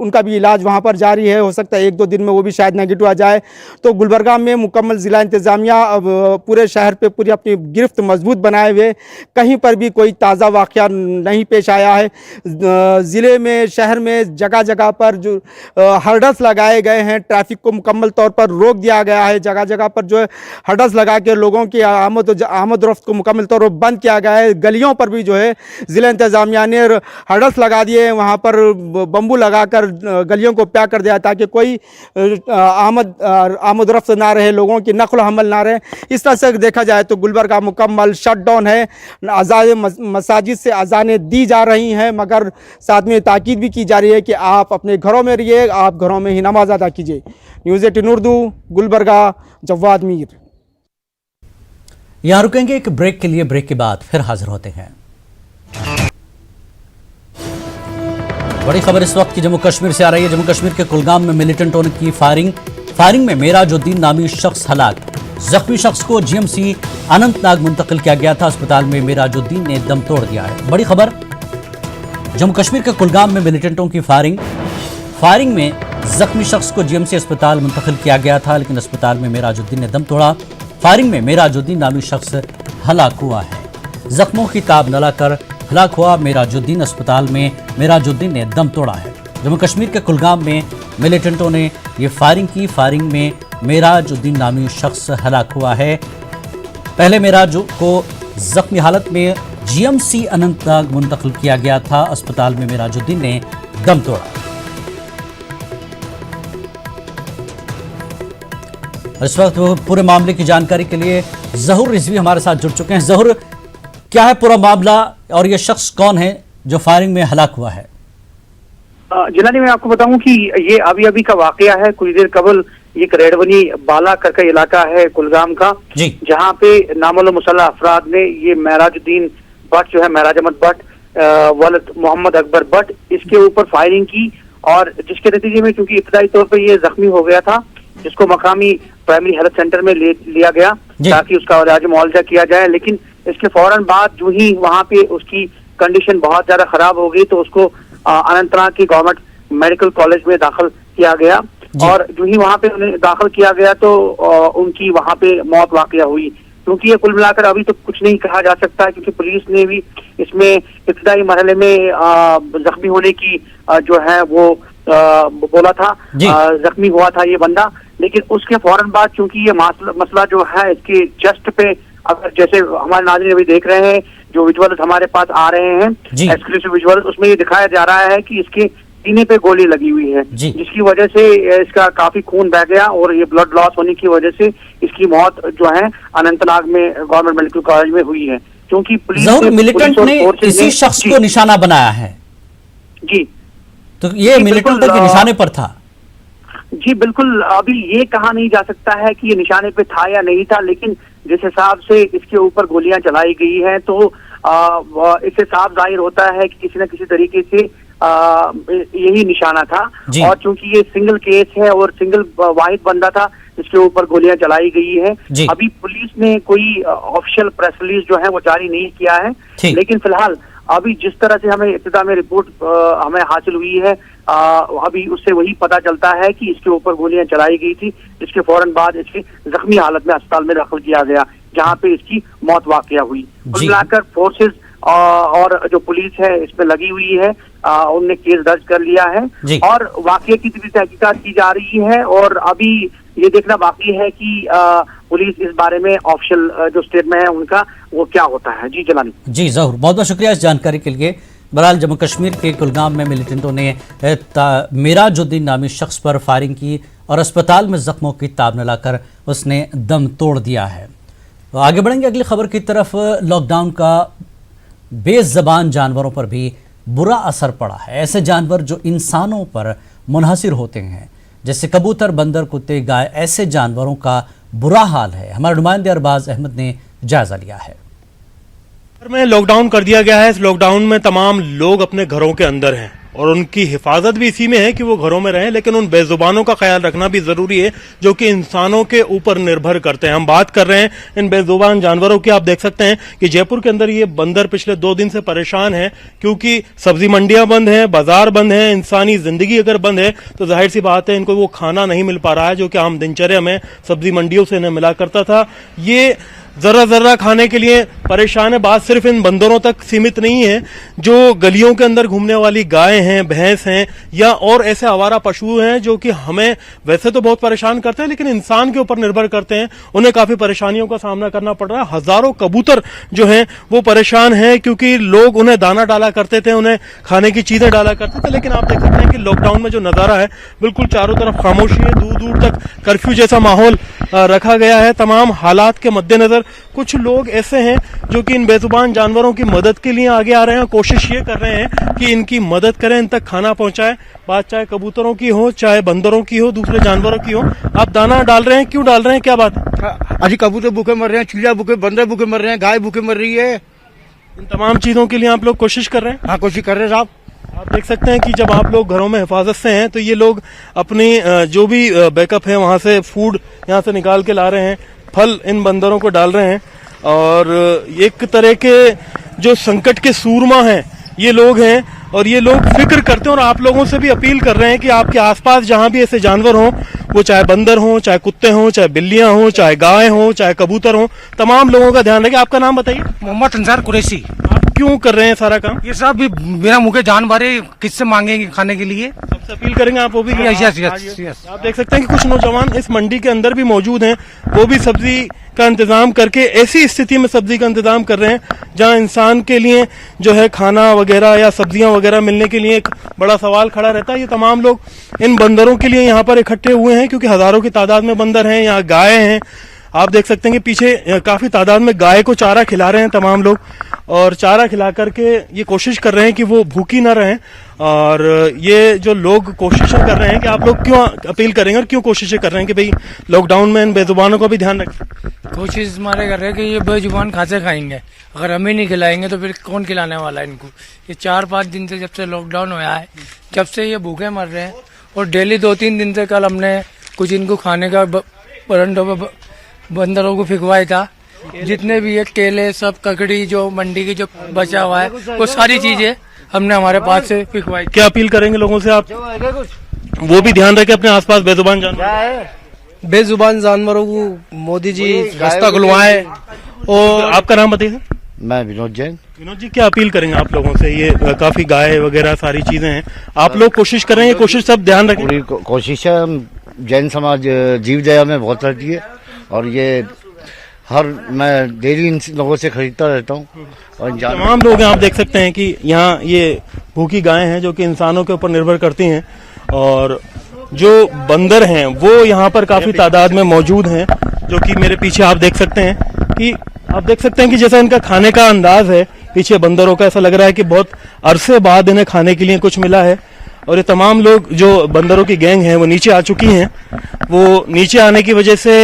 S14: उनका भी इलाज वहाँ पर जारी है। हो सकता है 1-2 दिन में वो भी शायद नेगेटिव आ जाए। तो गुलबर्गा में मुकम्मल ज़िला इंतज़ामिया पूरे शहर पर पूरी अपनी गिरफ्त मजबूत बनाए हुए, कहीं पर भी कोई ताज़ा वाक़या नहीं पेश आया है। ज़िले में, शहर में जगह जगह पर जो हर्डल्स लगाए गए हैं, ट्रैफिक को मुकम्मल तौर पर रोक दिया गया है। जगह जगह जगह पर जो है हडस लगा के लोगों की आमद रफ्त को मुकम्मल तौर पर बंद किया गया है। गलियों पर भी जो है ज़िला इंतज़ामिया ने हडस लगा दिए, वहाँ पर बम्बू लगाकर गलियों को प्याक कर दिया ताकि कोई आमद रफ्त ना रहे, लोगों की नक़ल हमल ना रहे। इस तरह से देखा जाए तो गुलबर्गा मुकम्मल शटडाउन है। मसाजिद से अज़ानें दी जा रही हैं, मगर साथ में ताकीद भी की जा रही है कि आप अपने घरों में रहिए, आप घरों में ही नमाज अदा कीजिए। न्यूज़ 18 उर्दू, गुलबर्गा, जवाद मीर।
S1: यहाँ रुकेंगे एक ब्रेक के लिए, ब्रेक के बाद फिर हाजिर होते हैं। बड़ी खबर इस वक्त की जम्मू कश्मीर से आ रही है। जम्मू कश्मीर के कुलगाम में मिलिटेंटों ने की फायरिंग में मेराजुद्दीन नामी शख्स हलाक। जख्मी शख्स को जीएमसी अनंतनाग मुंतकिल किया गया था। अस्पताल में मेराजुद्दीन ने दम तोड़ दिया है। बड़ी खबर, जम्मू कश्मीर के कुलगाम में मिलिटेंटों की फायरिंग में जख्मी शख्स को जीएमसी अस्पताल मुंतकिल किया गया था, लेकिन अस्पताल में मेराजुद्दीन ने दम तोड़ा। फायरिंग में मेराजुद्दीन नामी शख्स हलाक हुआ है। जख्मों की ताब न लाकर हलाक हुआ मेराजुद्दीन। अस्पताल में मेराजुद्दीन ने दम तोड़ा है। जम्मू कश्मीर के कुलगाम में मिलिटेंटों ने ये फायरिंग में मेराजुद्दीन नामी शख्स हलाक हुआ है। पहले मेराजु को जख्मी हालत में जीएमसी अनंतनाग मुंतकिल किया गया था। अस्पताल में मेराजुद्दीन ने दम तोड़ा। इस वक्त पूरे मामले की जानकारी के लिए जहूर रिजवी हमारे साथ जुड़ चुके हैं। जहूर, क्या है पूरा मामला और ये शख्स कौन है जो फायरिंग में हलाक हुआ है?
S15: जिलानी, मैं आपको बताऊं कि ये अभी का वाकया है। कुछ देर कबल एक रेडवनी बाला करके इलाका है कुलगाम का, जहां पे नामालूम मुसल्लह अफराद ने ये मेराजुद्दीन भट्ट जो है, मेराज अहमद भट्ट वलद मोहम्मद अकबर भट्ट, इसके ऊपर फायरिंग की और जिसके नतीजे में चूंकि इब्तदाई तौर पर ये जख्मी हो गया था, जिसको मकामी प्राइमरी हेल्थ सेंटर में लिया गया ताकि उसका इलाज मुआवजा किया जाए। लेकिन इसके फौरन बाद जो ही वहाँ पे उसकी कंडीशन बहुत ज्यादा खराब हो गई तो उसको अनंतनाग की गवर्नमेंट मेडिकल कॉलेज में दाखिल किया गया और जो ही वहाँ पे उन्हें दाखिल किया गया तो उनकी वहाँ पे मौत वाकया हुई। क्योंकि ये कुल मिलाकर अभी तो कुछ नहीं कहा जा सकता है, क्योंकि पुलिस ने भी इसमें इब्तदाई मरहले में जख्मी होने की जो है वो बोला था, जख्मी हुआ था ये बंदा। लेकिन उसके फौरन बाद चूंकि ये मसला जो है इसके जस्ट पे, अगर जैसे हमारे नाज़रीन अभी देख रहे हैं जो विजुअल्स हमारे पास आ रहे हैं एक्सक्लूसिव विजुअल्स, उसमें ये दिखाया जा रहा है कि इसके सीने पे गोली लगी हुई है, जिसकी वजह से इसका काफी खून बह गया और ये ब्लड लॉस होने की वजह से इसकी मौत जो है अनंतनाग में गवर्नमेंट मेडिकल कॉलेज में हुई है। क्योंकि
S1: मिलिटेंट ने इसी शख्स को निशाना बनाया है।
S15: जी,
S1: तो ये मिलिटेंट के निशाने पर था?
S15: जी बिल्कुल, अभी ये कहा नहीं जा सकता है कि ये निशाने पे था या नहीं था, लेकिन जिस हिसाब से इसके ऊपर गोलियां चलाई गई हैं तो इससे साफ जाहिर होता है कि किसी न किसी तरीके से यही निशाना था। और चूंकि ये सिंगल केस है और सिंगल वाहिद बंदा था जिसके ऊपर गोलियां चलाई गई है, अभी पुलिस ने कोई ऑफिशियल प्रेस रिलीज जो है वो जारी नहीं किया है। लेकिन फिलहाल अभी जिस तरह से हमें इब्तिदा में रिपोर्ट हमें हासिल हुई है, अभी उससे वही पता चलता है कि इसके ऊपर गोलियां चलाई गई थी, जिसके फौरन बाद इसकी जख्मी हालत में अस्पताल में दाखिल किया गया, जहां पे इसकी मौत वाकया हुई। कुल मिलाकर फोर्सेज और जो पुलिस है इसमें लगी हुई है, उनने केस दर्ज कर लिया है और वाकये की भी तहकीकात की जा रही है और अभी ये देखना बाकी है कि पुलिस इस बारे में ऑफिशियल जो स्टेटमेंट है उनका वो क्या होता है। जी जलानी।
S1: जी जरूर, बहुत बहुत शुक्रिया इस जानकारी के लिए। बहरहाल जम्मू कश्मीर के कुलगाम में मिलिटेंटों ने मेराजुद्दीन नामी शख्स पर फायरिंग की और अस्पताल में जख्मों की ताब न लाकर उसने दम तोड़ दिया है। तो आगे बढ़ेंगे अगली खबर की तरफ। लॉकडाउन का बेज़बान जानवरों पर भी बुरा असर पड़ा है। ऐसे जानवर जो इंसानों पर मुनहसिर होते हैं जैसे कबूतर, बंदर, कुत्ते, गाय, ऐसे जानवरों का बुरा हाल है। हमारे नुमाइंदे अरबाज अहमद ने जायजा लिया है।
S6: में लॉकडाउन कर दिया गया है। इस लॉकडाउन में तमाम लोग अपने घरों के अंदर हैं और उनकी हिफाजत भी इसी में है कि वो घरों में रहें, लेकिन उन बेजुबानों का ख्याल रखना भी जरूरी है जो कि इंसानों के ऊपर निर्भर करते हैं। हम बात कर रहे हैं इन बेजुबान जानवरों की। आप देख सकते हैं कि जयपुर के अंदर ये बंदर पिछले 2 दिन से परेशान है क्योंकि सब्जी मंडियां बंद हैं, बाजार बंद हैं, इंसानी जिंदगी अगर बंद है तो जाहिर सी बात है इनको वो खाना नहीं मिल पा रहा है जो कि आम दिनचर्या में सब्जी मंडियों से इन्हें मिला करता था। ये जर्रा जर्रा खाने के लिए परेशान है। बात सिर्फ इन बंदरों तक सीमित नहीं है, जो गलियों के अंदर घूमने वाली गाय हैं, भैंस हैं या और ऐसे आवारा पशु हैं जो कि हमें वैसे तो बहुत परेशान करते हैं लेकिन इंसान के ऊपर निर्भर करते हैं, उन्हें काफी परेशानियों का सामना करना पड़ रहा है। हजारों कबूतर जो हैं वो परेशान हैं क्योंकि लोग उन्हें दाना डाला करते थे, उन्हें खाने की चीजें डाला करते थे, लेकिन आप देख सकते हैं कि लॉकडाउन में जो नजारा है बिल्कुल चारों तरफ खामोशी है, दूर दूर तक कर्फ्यू जैसा माहौल रखा गया है। तमाम हालात के मद्देनजर कुछ लोग ऐसे हैं जो कि इन बेजुबान जानवरों की मदद के लिए आगे आ रहे हैं, कोशिश ये कर रहे हैं कि इनकी मदद करें, इन तक खाना पहुंचाएं। बात चाहे कबूतरों की हो, चाहे बंदरों की हो, दूसरे जानवरों की हो। आप दाना डाल रहे हैं, क्यों डाल रहे हैं, क्या बात है?
S16: अजी कबूतर भूखे मर रहे हैं, चिड़िया भूखे, बंदर भूखे मर रहे हैं, गाय भूखे मर रही है।
S6: इन तमाम चीजों के लिए आप लोग कोशिश कर रहे हैं?
S16: हाँ, कोशिश कर रहे हैं साहब।
S6: आप देख सकते हैं कि जब आप लोग घरों में हिफाजत से हैं तो ये लोग अपनी जो भी बैकअप है वहां से फूड यहाँ से निकाल के ला रहे हैं, फल इन बंदरों को डाल रहे हैं। और एक तरह के जो संकट के सूरमा हैं ये लोग हैं और ये लोग फिक्र करते हैं और आप लोगों से भी अपील कर रहे हैं कि आपके आसपास जहां भी ऐसे जानवर हों, वो चाहे बंदर हों, चाहे कुत्ते हों, चाहे बिल्लियां हों, चाहे गाय हों, चाहे कबूतर हों, तमाम लोगों का ध्यान रखें। आपका नाम बताइए।
S16: मोहम्मद अंसार कुरैशी।
S6: आप क्यों कर रहे हैं सारा काम?
S16: ये सब भी बिना मुँह जान भरे किससे मांगेंगे खाने के लिए?
S6: सबसे अपील करेंगे आप वो भी।
S16: यस।
S6: आप देख सकते हैं कि कुछ नौजवान इस मंडी के अंदर भी मौजूद हैं, वो भी सब्जी का इंतजाम करके ऐसी स्थिति में सब्जी का इंतजाम कर रहे हैं जहां इंसान के लिए जो है खाना वगैरह या सब्जियां वगैरह मिलने के लिए एक बड़ा सवाल खड़ा रहता है। ये तमाम लोग इन बंदरों के लिए यहाँ पर इकट्ठे हुए हैं क्योंकि हजारों की तादाद में बंदर हैं, यहाँ गाय हैं। आप देख सकते हैं कि पीछे काफी तादाद में गाय को चारा खिला रहे हैं तमाम लोग और चारा खिला करके ये कोशिश कर रहे हैं कि वो भूखी ना रहें। और ये जो लोग कोशिशें कर रहे हैं कि आप लोग क्यों अपील करेंगे और क्यों कोशिशें कर रहे हैं कि भाई लॉकडाउन में इन बेजुबानों को भी ध्यान रखें?
S17: कोशिश हमारे कर रहे हैं कि ये बेजुबान खासे खाएंगे, अगर हम ही नहीं खिलाएंगे तो फिर कौन खिलाने वाला है इनको? ये 4-5 दिन से जब से लॉकडाउन हुआ है जब से ये भूखे मर रहे हैं और डेली 2-3 दिन से कल हमने कुछ इनको खाने का बंदरों को फिकवाया था। जितने भी ये केले सब ककड़ी जो मंडी की जो बचा हुआ है वो सारी चीजें हमने हमारे पास से फिकवाई।
S6: क्या अपील करेंगे लोगों से आप? वो भी ध्यान रखें अपने आसपास
S18: बेजुबान जानवरों को मोदी जी रास्ता खुलवाए।
S6: और आपका नाम बताइए।
S19: मैं विनोद जैन।
S6: विनोद जी, क्या अपील करेंगे आप लोगों से? ये काफी गाय वगैरह सारी चीजें हैं, आप लोग कोशिश कर रहे हैं, ये कोशिश सब ध्यान रखें।
S19: पूरी कोशिश है। जैन समाज जीव दया में बहुत रहती है और ये मैं डेली इन लोगों से खरीदता रहता हूँ। और
S6: तमाम लोग आप देख सकते हैं कि यहाँ ये भूखी गायें हैं जो कि इंसानों के ऊपर निर्भर करती हैं और जो बंदर हैं वो यहाँ पर काफी तादाद में मौजूद हैं, जो कि मेरे पीछे आप देख सकते हैं कि जैसा इनका खाने का अंदाज है पीछे बंदरों का, ऐसा लग रहा है कि बहुत अरसे बाद इन्हें खाने के लिए कुछ मिला है। और ये तमाम लोग जो बंदरों की गैंग है वो नीचे आ चुकी हैं। वो नीचे आने की वजह से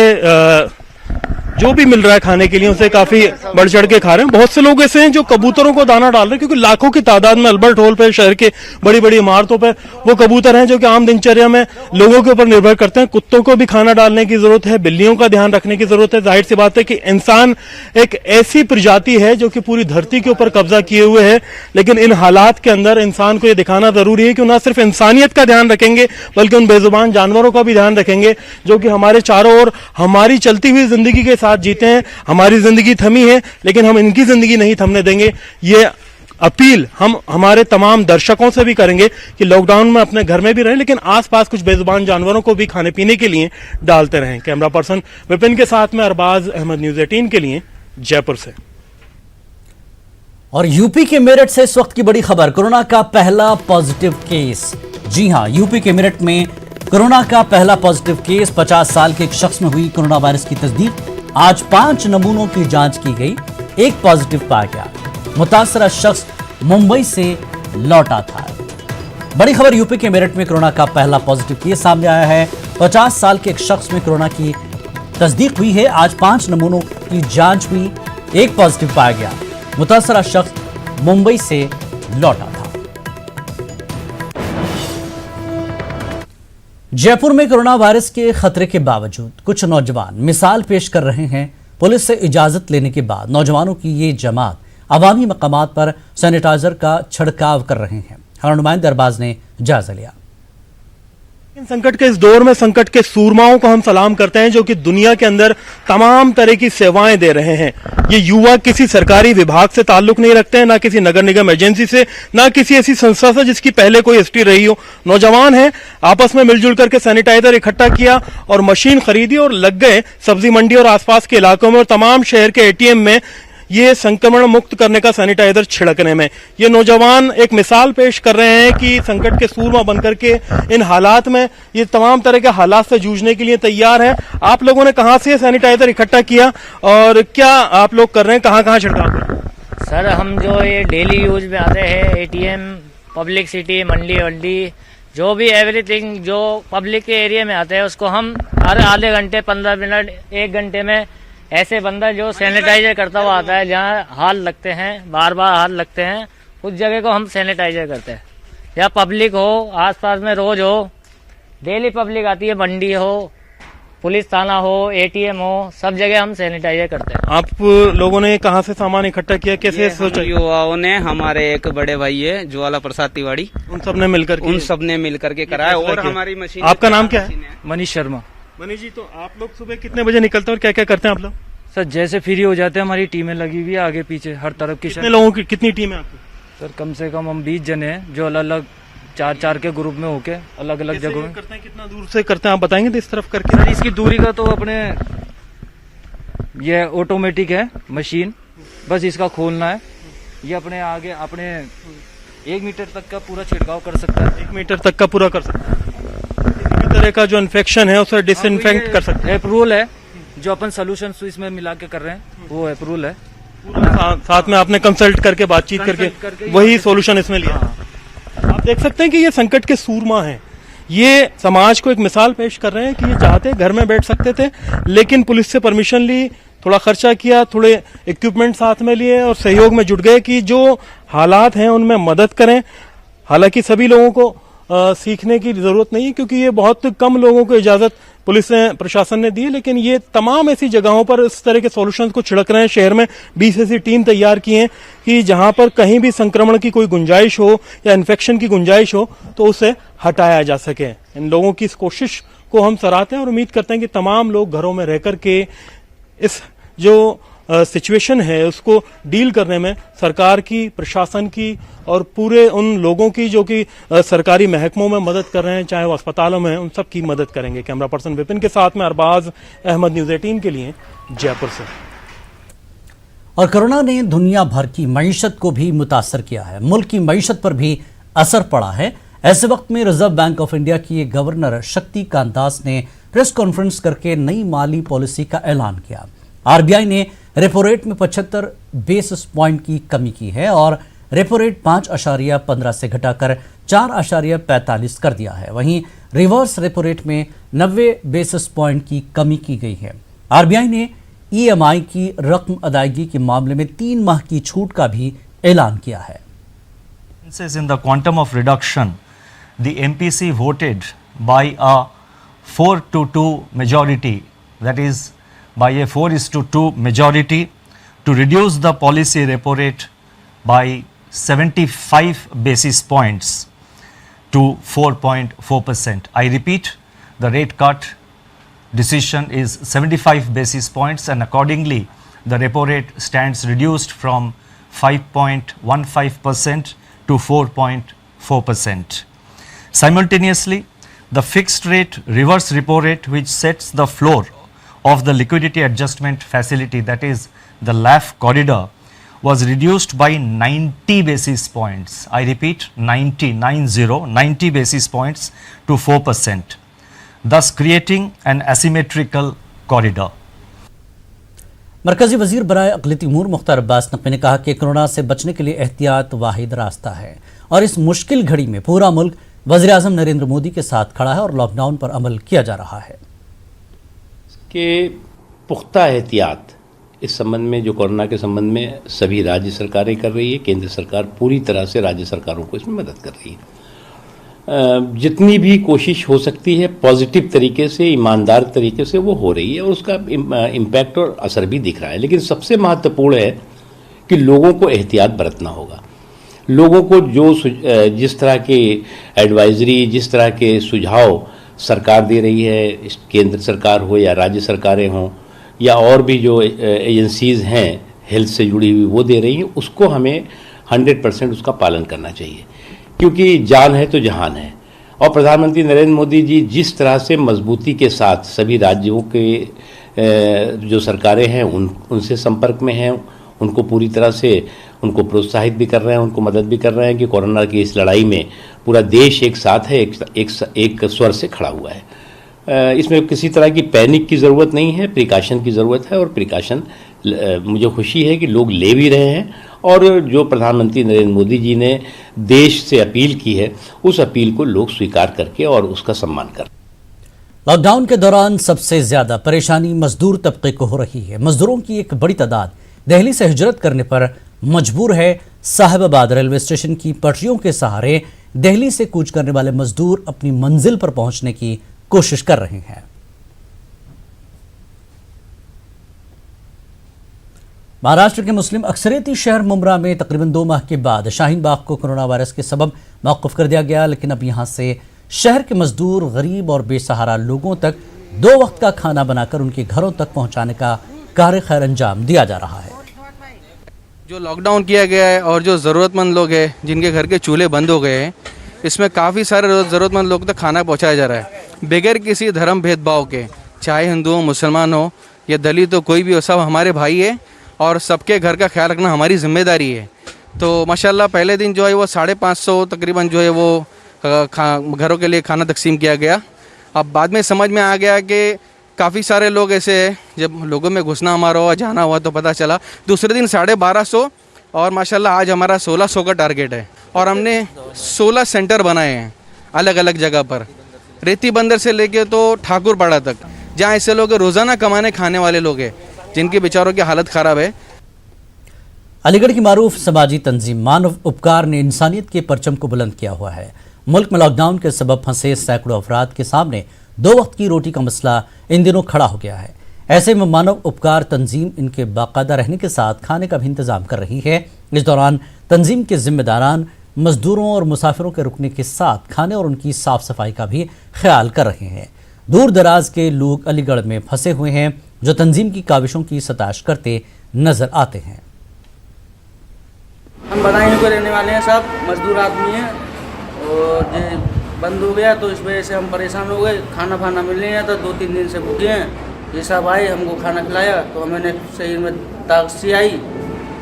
S6: जो भी मिल रहा है खाने के लिए उसे काफी बढ़ चढ़ के खा रहे हैं। बहुत से लोग ऐसे हैं जो कबूतरों को दाना डाल रहे हैं क्योंकि लाखों की तादाद में अल्बर्ट हॉल पे, शहर के बड़ी बड़ी इमारतों पे वो कबूतर हैं जो कि आम दिनचर्या में लोगों के ऊपर निर्भर करते हैं। कुत्तों को भी खाना डालने की जरूरत है, बिल्लियों का ध्यान रखने की जरूरत है। जाहिर सी बात है कि इंसान एक ऐसी प्रजाति है जो कि पूरी धरती के ऊपर कब्जा किए हुए है, लेकिन इन हालात के अंदर इंसान को ये दिखाना जरूरी है कि न सिर्फ इंसानियत का ध्यान रखेंगे बल्कि उन बेजुबान जानवरों का भी ध्यान रखेंगे जो कि हमारे चारों ओर हमारी चलती हुई जिंदगी के साथ जीते हैं। हमारी जिंदगी थमी है लेकिन हम इनकी जिंदगी नहीं थमने देंगे। ये अपील हम हमारे तमाम दर्शकों से भी करेंगे कि लॉकडाउन में अपने घर में भी रहें लेकिन आसपास कुछ बेजुबान जानवरों को भी खाने पीने के लिए डालते रहें। कैमरा पर्सन विपिन के साथ में अरबाज अहमद, न्यूज़ 18 के लिए जयपुर से।
S1: और यूपी के मेरठ से इस वक्त की बड़ी खबर, कोरोना का पहला पॉजिटिव केस। जी हां, यूपी के मेरठ में कोरोना का पहला पॉजिटिव केस। 50 साल के एक शख्स में हुई कोरोना वायरस की तस्दीक। आज 5 नमूनों की जांच की गई, एक पॉजिटिव पाया गया। मुतासरा शख्स मुंबई से लौटा था। बड़ी खबर, यूपी के मेरठ में कोरोना का पहला पॉजिटिव केस सामने आया है। 50 साल के एक शख्स में कोरोना की तस्दीक हुई है। आज 5 नमूनों की जांच हुई, एक पॉजिटिव पाया गया। मुतासरा शख्स मुंबई से लौटा था। जयपुर में कोरोना वायरस के खतरे के बावजूद कुछ नौजवान मिसाल पेश कर रहे हैं। पुलिस से इजाजत लेने के बाद नौजवानों की ये जमात अवामी मकामात पर सैनिटाइजर का छिड़काव कर रहे हैं। हमारे नुमाइंदे अरबाज ने जायजा लिया।
S6: संकट के इस दौर में संकट के सूरमाओं को हम सलाम करते हैं जो कि दुनिया के अंदर तमाम तरह की सेवाएं दे रहे हैं। ये युवा किसी सरकारी विभाग से ताल्लुक नहीं रखते हैं, ना किसी नगर निगम एजेंसी से, ना किसी ऐसी संस्था से जिसकी पहले कोई हिस्ट्री रही हो। नौजवान हैं, आपस में मिलजुल करके सैनिटाइजर इकट्ठा किया और मशीन खरीदी और लग गए सब्जी मंडी और आसपास के इलाकों में और तमाम शहर के एटीएम में ये संक्रमण मुक्त करने का सैनिटाइजर छिड़कने में। ये नौजवान एक मिसाल पेश कर रहे हैं कि संकट के सूरमा बनकर के इन हालात में ये तमाम तरह के हालात से जूझने के लिए तैयार हैं। आप लोगों ने कहां से ये सैनिटाइजर इकट्ठा किया और क्या आप लोग कर रहे हैं, कहां कहां छिड़काव कर रहे हैं?
S20: सर, हम जो ये डेली यूज में आते हैं, एटीएम, पब्लिक सिटी, मंडी वंडी, जो भी एवरीथिंग जो पब्लिक के एरिया में आते हैं उसको हम हर आधे घंटे, 15 मिनट, 1 घंटे में ऐसे बंदा जो सैनिटाइजर करता हुआ आता है, जहाँ हाथ लगते हैं, बार बार हाथ लगते हैं, उस जगह को हम सैनिटाइजर करते हैं। या पब्लिक हो, आसपास में रोज हो, डेली पब्लिक आती है, मंडी हो, पुलिस थाना हो, एटीएम हो, सब जगह हम सैनिटाइजर करते हैं।
S6: आप लोगों ने कहाँ से सामान इकट्ठा किया, कैसे सोचा?
S21: युवाओं ने, हमारे एक बड़े भाई है ज्वाला प्रसाद तिवारी,
S6: उन सब ने मिलकर के
S21: कराया। और हमारी मशीन।
S6: आपका नाम क्या है?
S17: मनीष शर्मा।
S6: मनीष जी, तो आप लोग सुबह कितने बजे निकलते हैं और क्या क्या करते हैं आप लोग?
S17: सर, जैसे फ्री हो जाते हैं, हमारी टीमें लगी हुई है आगे पीछे हर तरफ की।
S6: कितने लोगों की, कितनी टीम है आपकी?
S17: सर, कम से कम हम 20 जने हैं जो अलग अलग 4-4 के ग्रुप में होके अलग अलग जगहों में
S6: करते हैं। कितना दूर से करते हैं आप बताएंगे तो इस तरफ करके?
S17: सर, इसकी दूरी का तो अपने ये ऑटोमेटिक है मशीन, बस इसका खोलना है। ये अपने आगे अपने 1 मीटर तक का पूरा छिड़काव कर सकता है।
S6: 1 मीटर तक का पूरा कर सकता है। किसी भी तरह का जो इन्फेक्शन है उसे डिसइंफेक्ट कर सकते हैं।
S17: अप्रूवल है जो अपन सोल्यूशन इसमें मिला के कर रहे हैं, वो अप्रूवल है।
S6: साथ में आपने कंसल्ट करके बातचीत करके वही सॉल्यूशन इसमें लिया। आप देख सकते हैं कि ये संकट के सूरमा हैं। ये समाज को एक मिसाल पेश कर रहे हैं कि ये चाहते घर में बैठ सकते थे, लेकिन पुलिस से परमिशन ली, थोड़ा खर्चा किया, थोड़े इक्विपमेंट साथ में लिए और सहयोग में जुट गए कि जो हालात हैं उनमें मदद करें। हालांकि सभी लोगों को सीखने की जरूरत नहीं है क्योंकि ये बहुत कम लोगों को इजाजत पुलिस ने, प्रशासन ने दी है, लेकिन ये तमाम ऐसी जगहों पर इस तरह के सॉल्यूशंस को छिड़क रहे हैं। शहर में 20 ऐसी टीम तैयार की हैं कि जहां पर कहीं भी संक्रमण की कोई गुंजाइश हो या इन्फेक्शन की गुंजाइश हो तो उसे हटाया जा सके। इन लोगों की इस कोशिश को हम सराहते हैं और उम्मीद करते हैं कि तमाम लोग घरों में रह करके इस जो सिचुएशन है उसको डील करने में सरकार की, प्रशासन की और पूरे उन लोगों की जो कि सरकारी महकमों में मदद कर रहे हैं, चाहे वो अस्पतालों में, उन सब की मदद करेंगे। कैमरा पर्सन विपिन के साथ में अरबाज अहमद, न्यूज़ 18 के लिए जयपुर से।
S1: और कोरोना ने दुनिया भर की मईशत को भी मुतासर किया है, मुल्क की मईशत पर भी असर पड़ा है। ऐसे वक्त में रिजर्व बैंक ऑफ इंडिया की गवर्नर शक्तिकांत दास ने प्रेस कॉन्फ्रेंस करके नई माली पॉलिसी का ऐलान किया। आरबीआई ने रेपो रेट में 75 बेसिस पॉइंट की कमी की है और रेपो रेट 5.15 से घटाकर 4.45 कर दिया है। वहीं रिवर्स रेपो रेट में 90 बेसिस पॉइंट की कमी की गई है। आरबीआई ने ईएमआई की रकम अदायगी के मामले में 3 माह की छूट का भी ऐलान किया है।
S22: In the quantum of reduction, the MPC voted by a 4-2 majority, that is by a 4:2 majority, to reduce the policy repo rate by 75 basis points to 4.4%. I repeat, the rate cut decision is 75 basis points and accordingly the repo rate stands reduced from 5.15% to 4.4%. Simultaneously, the fixed rate reverse repo rate, which sets the floor of the liquidity adjustment facility, that is the LAF corridor, was reduced by 90 basis points. I repeat, 90 basis points to 4%, thus creating an asymmetrical corridor.
S1: मरकजी वजीर बराए अक़लियती उमूर मुख्तार अब्बास नकवी ने कहा कि corona से बचने के लिए एहतियात वाहिद रास्ता है और इस मुश्किल घड़ी में पूरा मुल्क वज़ीर आज़म नरेंद्र मोदी के साथ खड़ा है और लॉकडाउन पर अमल किया जा रहा है।
S23: कि पुख्ता एहतियात इस संबंध में, जो कोरोना के संबंध में सभी राज्य सरकारें कर रही है, केंद्र सरकार पूरी तरह से राज्य सरकारों को इसमें मदद कर रही है। जितनी भी कोशिश हो सकती है पॉजिटिव तरीके से, ईमानदार तरीके से वो हो रही है और उसका इम्पैक्ट और असर भी दिख रहा है। लेकिन सबसे महत्वपूर्ण है कि लोगों को एहतियात बरतना होगा। लोगों को जो जिस तरह के एडवाइजरी, जिस तरह के सुझाव सरकार दे रही है, केंद्र सरकार हो या राज्य सरकारें हों या और भी जो एजेंसीज़ हैं हेल्थ से जुड़ी हुई वो दे रही हैं, उसको हमें 100% उसका पालन करना चाहिए, क्योंकि जान है तो जहान है। और प्रधानमंत्री नरेंद्र मोदी जी जिस तरह से मजबूती के साथ सभी राज्यों के जो सरकारें हैं उनसे संपर्क में हैं, उनको पूरी तरह से उनको प्रोत्साहित भी कर रहे हैं, उनको मदद भी कर रहे हैं कि कोरोना की इस लड़ाई में पूरा देश एक साथ है, एक स्वर से खड़ा हुआ है। इसमें किसी तरह की पैनिक की ज़रूरत नहीं है, प्रिकॉशन की ज़रूरत है। और प्रिकॉशन मुझे खुशी है कि लोग ले भी रहे हैं, और जो प्रधानमंत्री नरेंद्र मोदी जी ने देश से अपील की है उस अपील को लोग स्वीकार करके और उसका सम्मान कर।
S1: लॉकडाउन के दौरान सबसे ज्यादा परेशानी मजदूर तबके को हो रही है। मजदूरों की एक बड़ी तादाद दिल्ली से हिजरत करने पर मजबूर है। साहिबाबाद रेलवे स्टेशन की पटरियों के सहारे दिल्ली से कूच करने वाले मजदूर अपनी मंजिल पर पहुंचने की कोशिश कर रहे हैं। महाराष्ट्र के मुस्लिम अक्सरियती शहर मुंब्रा में तकरीबन 2 माह के बाद शाहीन बाग को कोरोना वायरस के सबब मौकूफ कर दिया गया, लेकिन अब यहां से शहर के मजदूर, गरीब और बेसहारा लोगों तक 2 वक्त का खाना बनाकर उनके घरों तक पहुंचाने का कार्य खैर अंजाम दिया जा रहा है।
S18: जो लॉकडाउन किया गया है और जो ज़रूरतमंद लोग हैं जिनके घर के चूल्हे बंद हो गए हैं, इसमें काफ़ी सारे ज़रूरतमंद लोग तक खाना पहुँचाया जा रहा है बगैर किसी धर्म भेदभाव के, चाहे हिंदू हो, मुसलमान हो या दलित हो, कोई भी हो, सब हमारे भाई है और सबके घर का ख्याल रखना हमारी जिम्मेदारी है। तो माशाल्लाह पहले दिन जो है वो 550 तकरीबन जो है वो घरों के लिए खाना तकसीम किया गया। अब बाद में समझ में आ गया कि काफ़ी सारे लोग ऐसे हैं, जब लोगों में घुसना हमारा हुआ, जाना हुआ तो पता चला। दूसरे दिन 1250 और माशाल्लाह आज हमारा 1600 का टारगेट है और हमने 16 सेंटर बनाए हैं अलग अलग जगह पर, रेती बंदर से लेके तो ठाकुरपाड़ा तक, जहाँ ऐसे लोग रोज़ाना कमाने खाने वाले लोग हैं जिनके बेचारों की हालत ख़राब है।
S1: अलीगढ़ की मारूफ समाजी तंजीम मानव उपकार ने इंसानियत के परचम को बुलंद किया हुआ है। मुल्क में लॉकडाउन के सबब फंसे सैकड़ों अफराद के सामने 2 वक्त की रोटी का मसला इन दिनों खड़ा हो गया है। ऐसे में मानव उपकार तंजीम इनके बाकायदा रहने के साथ खाने का भी इंतजाम कर रही है। इस दौरान तंजीम के जिम्मेदारान मजदूरों और मुसाफिरों के रुकने के साथ खाने और उनकी साफ सफाई का भी ख्याल कर रहे हैं। दूर दराज के लोग अलीगढ़ में फंसे हुए हैं जो तंजीम की काविशों की सताश करते नजर आते हैं।
S2: हम बदायूं के रहने वाले हैं, सब मजदूर आदमी हैं और ये बंद हो गया तो इस वजह से हम परेशान हो गए। खाना फाना मिल नहीं था, 2-3 दिन से भूखे हैं। ये सब आए हमको खाना खिलाया तो हमें शरीर में ताकत आई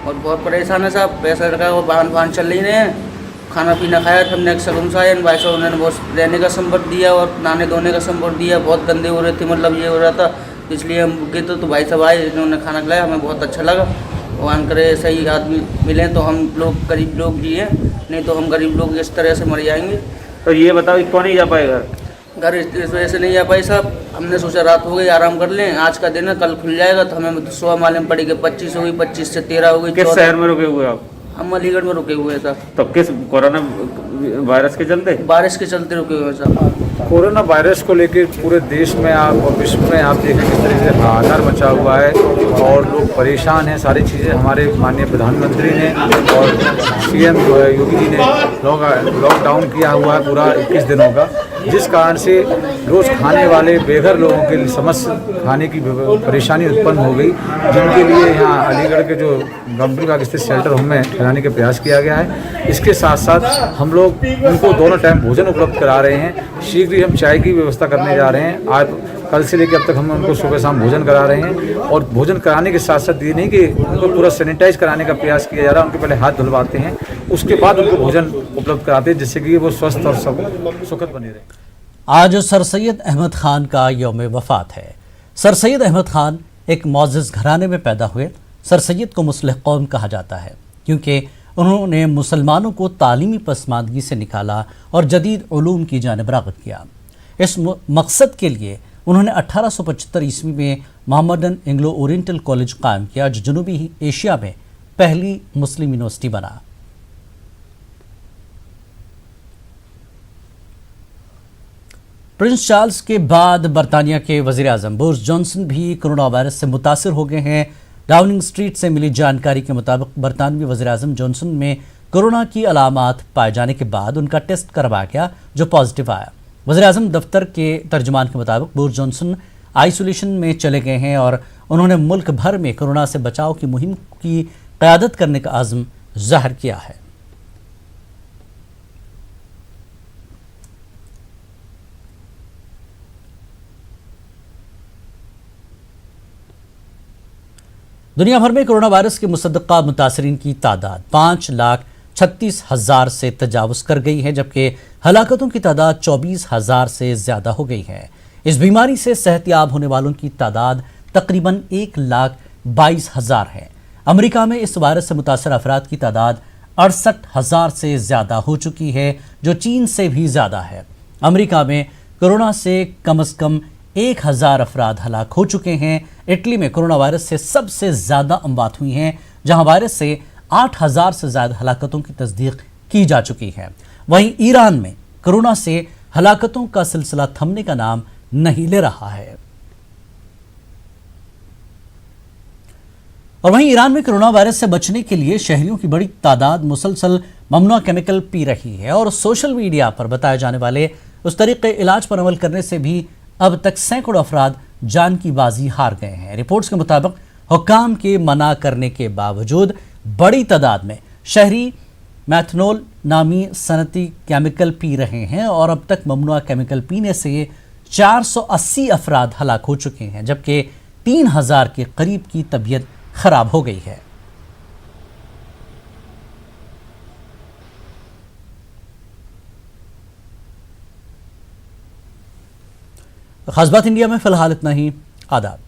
S2: और बहुत परेशान है साहब। पैसा लगा वो वाहन चल नहीं रहे हैं, खाना पीना खाया तो हमने अक्सर उनसा भाई साहब उन्होंने बहुत रहने का संपर्क दिया और नहाने धोने का संपर्क दिया। बहुत गंदे हो रहे थे, मतलब ये हो रहा था, इसलिए हम भूखे तो भाई साहब आए, इन्होंने खाना खिलाया, हमें बहुत अच्छा लगा। भगवान करे सही आदमी मिले तो हम लोग गरीब लोग जी हैं, नहीं तो हम गरीब लोग इस तरह से मर जाएंगे।
S3: तो ये बताओ क्यों नहीं जा पाएगा
S2: घर? इस वजह से नहीं जा पाए साहब, हमने सोचा रात हो गई आराम कर लें, आज का दिन है, कल खुल जाएगा। तो हमें सुबह मालूम पड़ी कि 25 हो गई, 25 से 13 हो गई।
S3: किस शहर में रुके हुए आप?
S2: हम अलीगढ़ में रुके हुए था।
S3: तो किस कोरोना वायरस के चलते?
S2: बारिश के चलते रुके हुए साहब।
S10: कोरोना वायरस को लेकर पूरे देश में आप और विश्व में आप देखें किस तरह से हाहाकार मचा हुआ है और लोग परेशान हैं। सारी चीज़ें हमारे माननीय प्रधानमंत्री ने और सीएम योगी जी ने लॉकडाउन किया हुआ है पूरा 21 दिनों का, जिस कारण से रोज़ खाने वाले बेघर लोगों के लिए समस्या खाने की परेशानी उत्पन्न हो गई, जिनके लिए यहाँ अलीगढ़ के जो गंभीर बाग स्थित शेल्टर होम में ठहराने का प्रयास किया गया है। इसके साथ साथ हम लोग उनको दोनों टाइम भोजन उपलब्ध करा रहे हैं। शीघ्र ही हम चाय की व्यवस्था करने जा रहे हैं। आज कल से लेकर अब तक हम उनको सुबह शाम भोजन करा रहे हैं और भोजन कराने के साथ साथ ये नहीं कि उनको पूरा सैनिटाइज कराने का प्रयास किया जा रहा है। उनके पहले हाथ धुलवाते हैं, उसके बाद उनको भोजन उपलब्ध कराते हैं जिससे कि वो स्वस्थ और सुखद बने रहे।
S1: आज सर सैयद अहमद खान का यौम वफ़ात है। सर सैयद अहमद खान एक मौजज़ घराने में पैदा हुए। सर सैयद को मुस्लिह कौम कहा जाता है क्योंकि उन्होंने मुसलमानों को तालीमी पसमानदगी से निकाला और जदीद उलूम की जानिब राग़िब किया। इस मकसद के लिए उन्होंने 1875 ईस्वी में मोहम्मदन एंग्लो ओरिएंटल कॉलेज कायम किया जो जनूबी एशिया में पहली मुस्लिम यूनिवर्सिटी बना। प्रिंस चार्ल्स के बाद बरतानिया के वज़ीर आज़म बोरिस जॉनसन भी कोरोना वायरस से मुतासिर हो गए हैं। डाउनिंग स्ट्रीट से मिली जानकारी के मुताबिक बरतानवी वज़ीर आज़म जॉनसन में कोरोना की अलामात पाए जाने के बाद उनका टेस्ट करवाया गया जो पॉजिटिव आया। वज़ीर-ए-आज़म दफ्तर के तर्जुमान के मुताबिक बोरिस जॉनसन आइसोलेशन में चले गए हैं और उन्होंने मुल्क भर में कोरोना से बचाव की मुहिम की क़यादत करने का आज़म ज़ाहिर किया है। दुनिया भर में कोरोना वायरस के मुसद्दक़ा मुतासरीन की तादाद 5,36,000 से तजावुज़ कर गई है, जबकि हलाकतों की तादाद 24,000 से ज़्यादा हो गई है। इस बीमारी से सेहतयाब होने वालों की तादाद तकरीबन 1,22,000 है। अमेरिका में इस वायरस से मुतासर अफराद की तादाद 68,000 से ज़्यादा हो चुकी है, जो चीन से भी ज़्यादा है। अमेरिका में कोरोना से कम अज़ कम 1,000 अफराद हलाक हो चुके हैं। इटली में कोरोना वायरस से सबसे ज़्यादा अमवात हुई हैं, जहां वायरस से 8,000 से ज़्यादा हलाकतों की तस्दीक की जा चुकी है। वहीं ईरान में कोरोना से हलाकतों का सिलसिला थमने का नाम नहीं ले रहा है। और वहीं ईरान में कोरोना वायरस से बचने के लिए शहरियों की बड़ी तादाद मुसलसल ममनुआ केमिकल पी रही है और सोशल मीडिया पर बताए जाने वाले उस तरीके इलाज पर अमल करने से भी अब तक सैकड़ों अफराद जान की बाजी हार गए हैं। रिपोर्ट्स के मुताबिक हुक्काम के मना करने के बावजूद बड़ी तादाद में शहरी मैथनॉल नामी सनती केमिकल पी रहे हैं और अब तक ममनुआ केमिकल पीने से 480 अफराद हलाक हो चुके हैं, जबकि 3,000 के करीब की तबीयत खराब हो गई है। खास बात इंडिया में फिलहाल इतना ही। आदाब।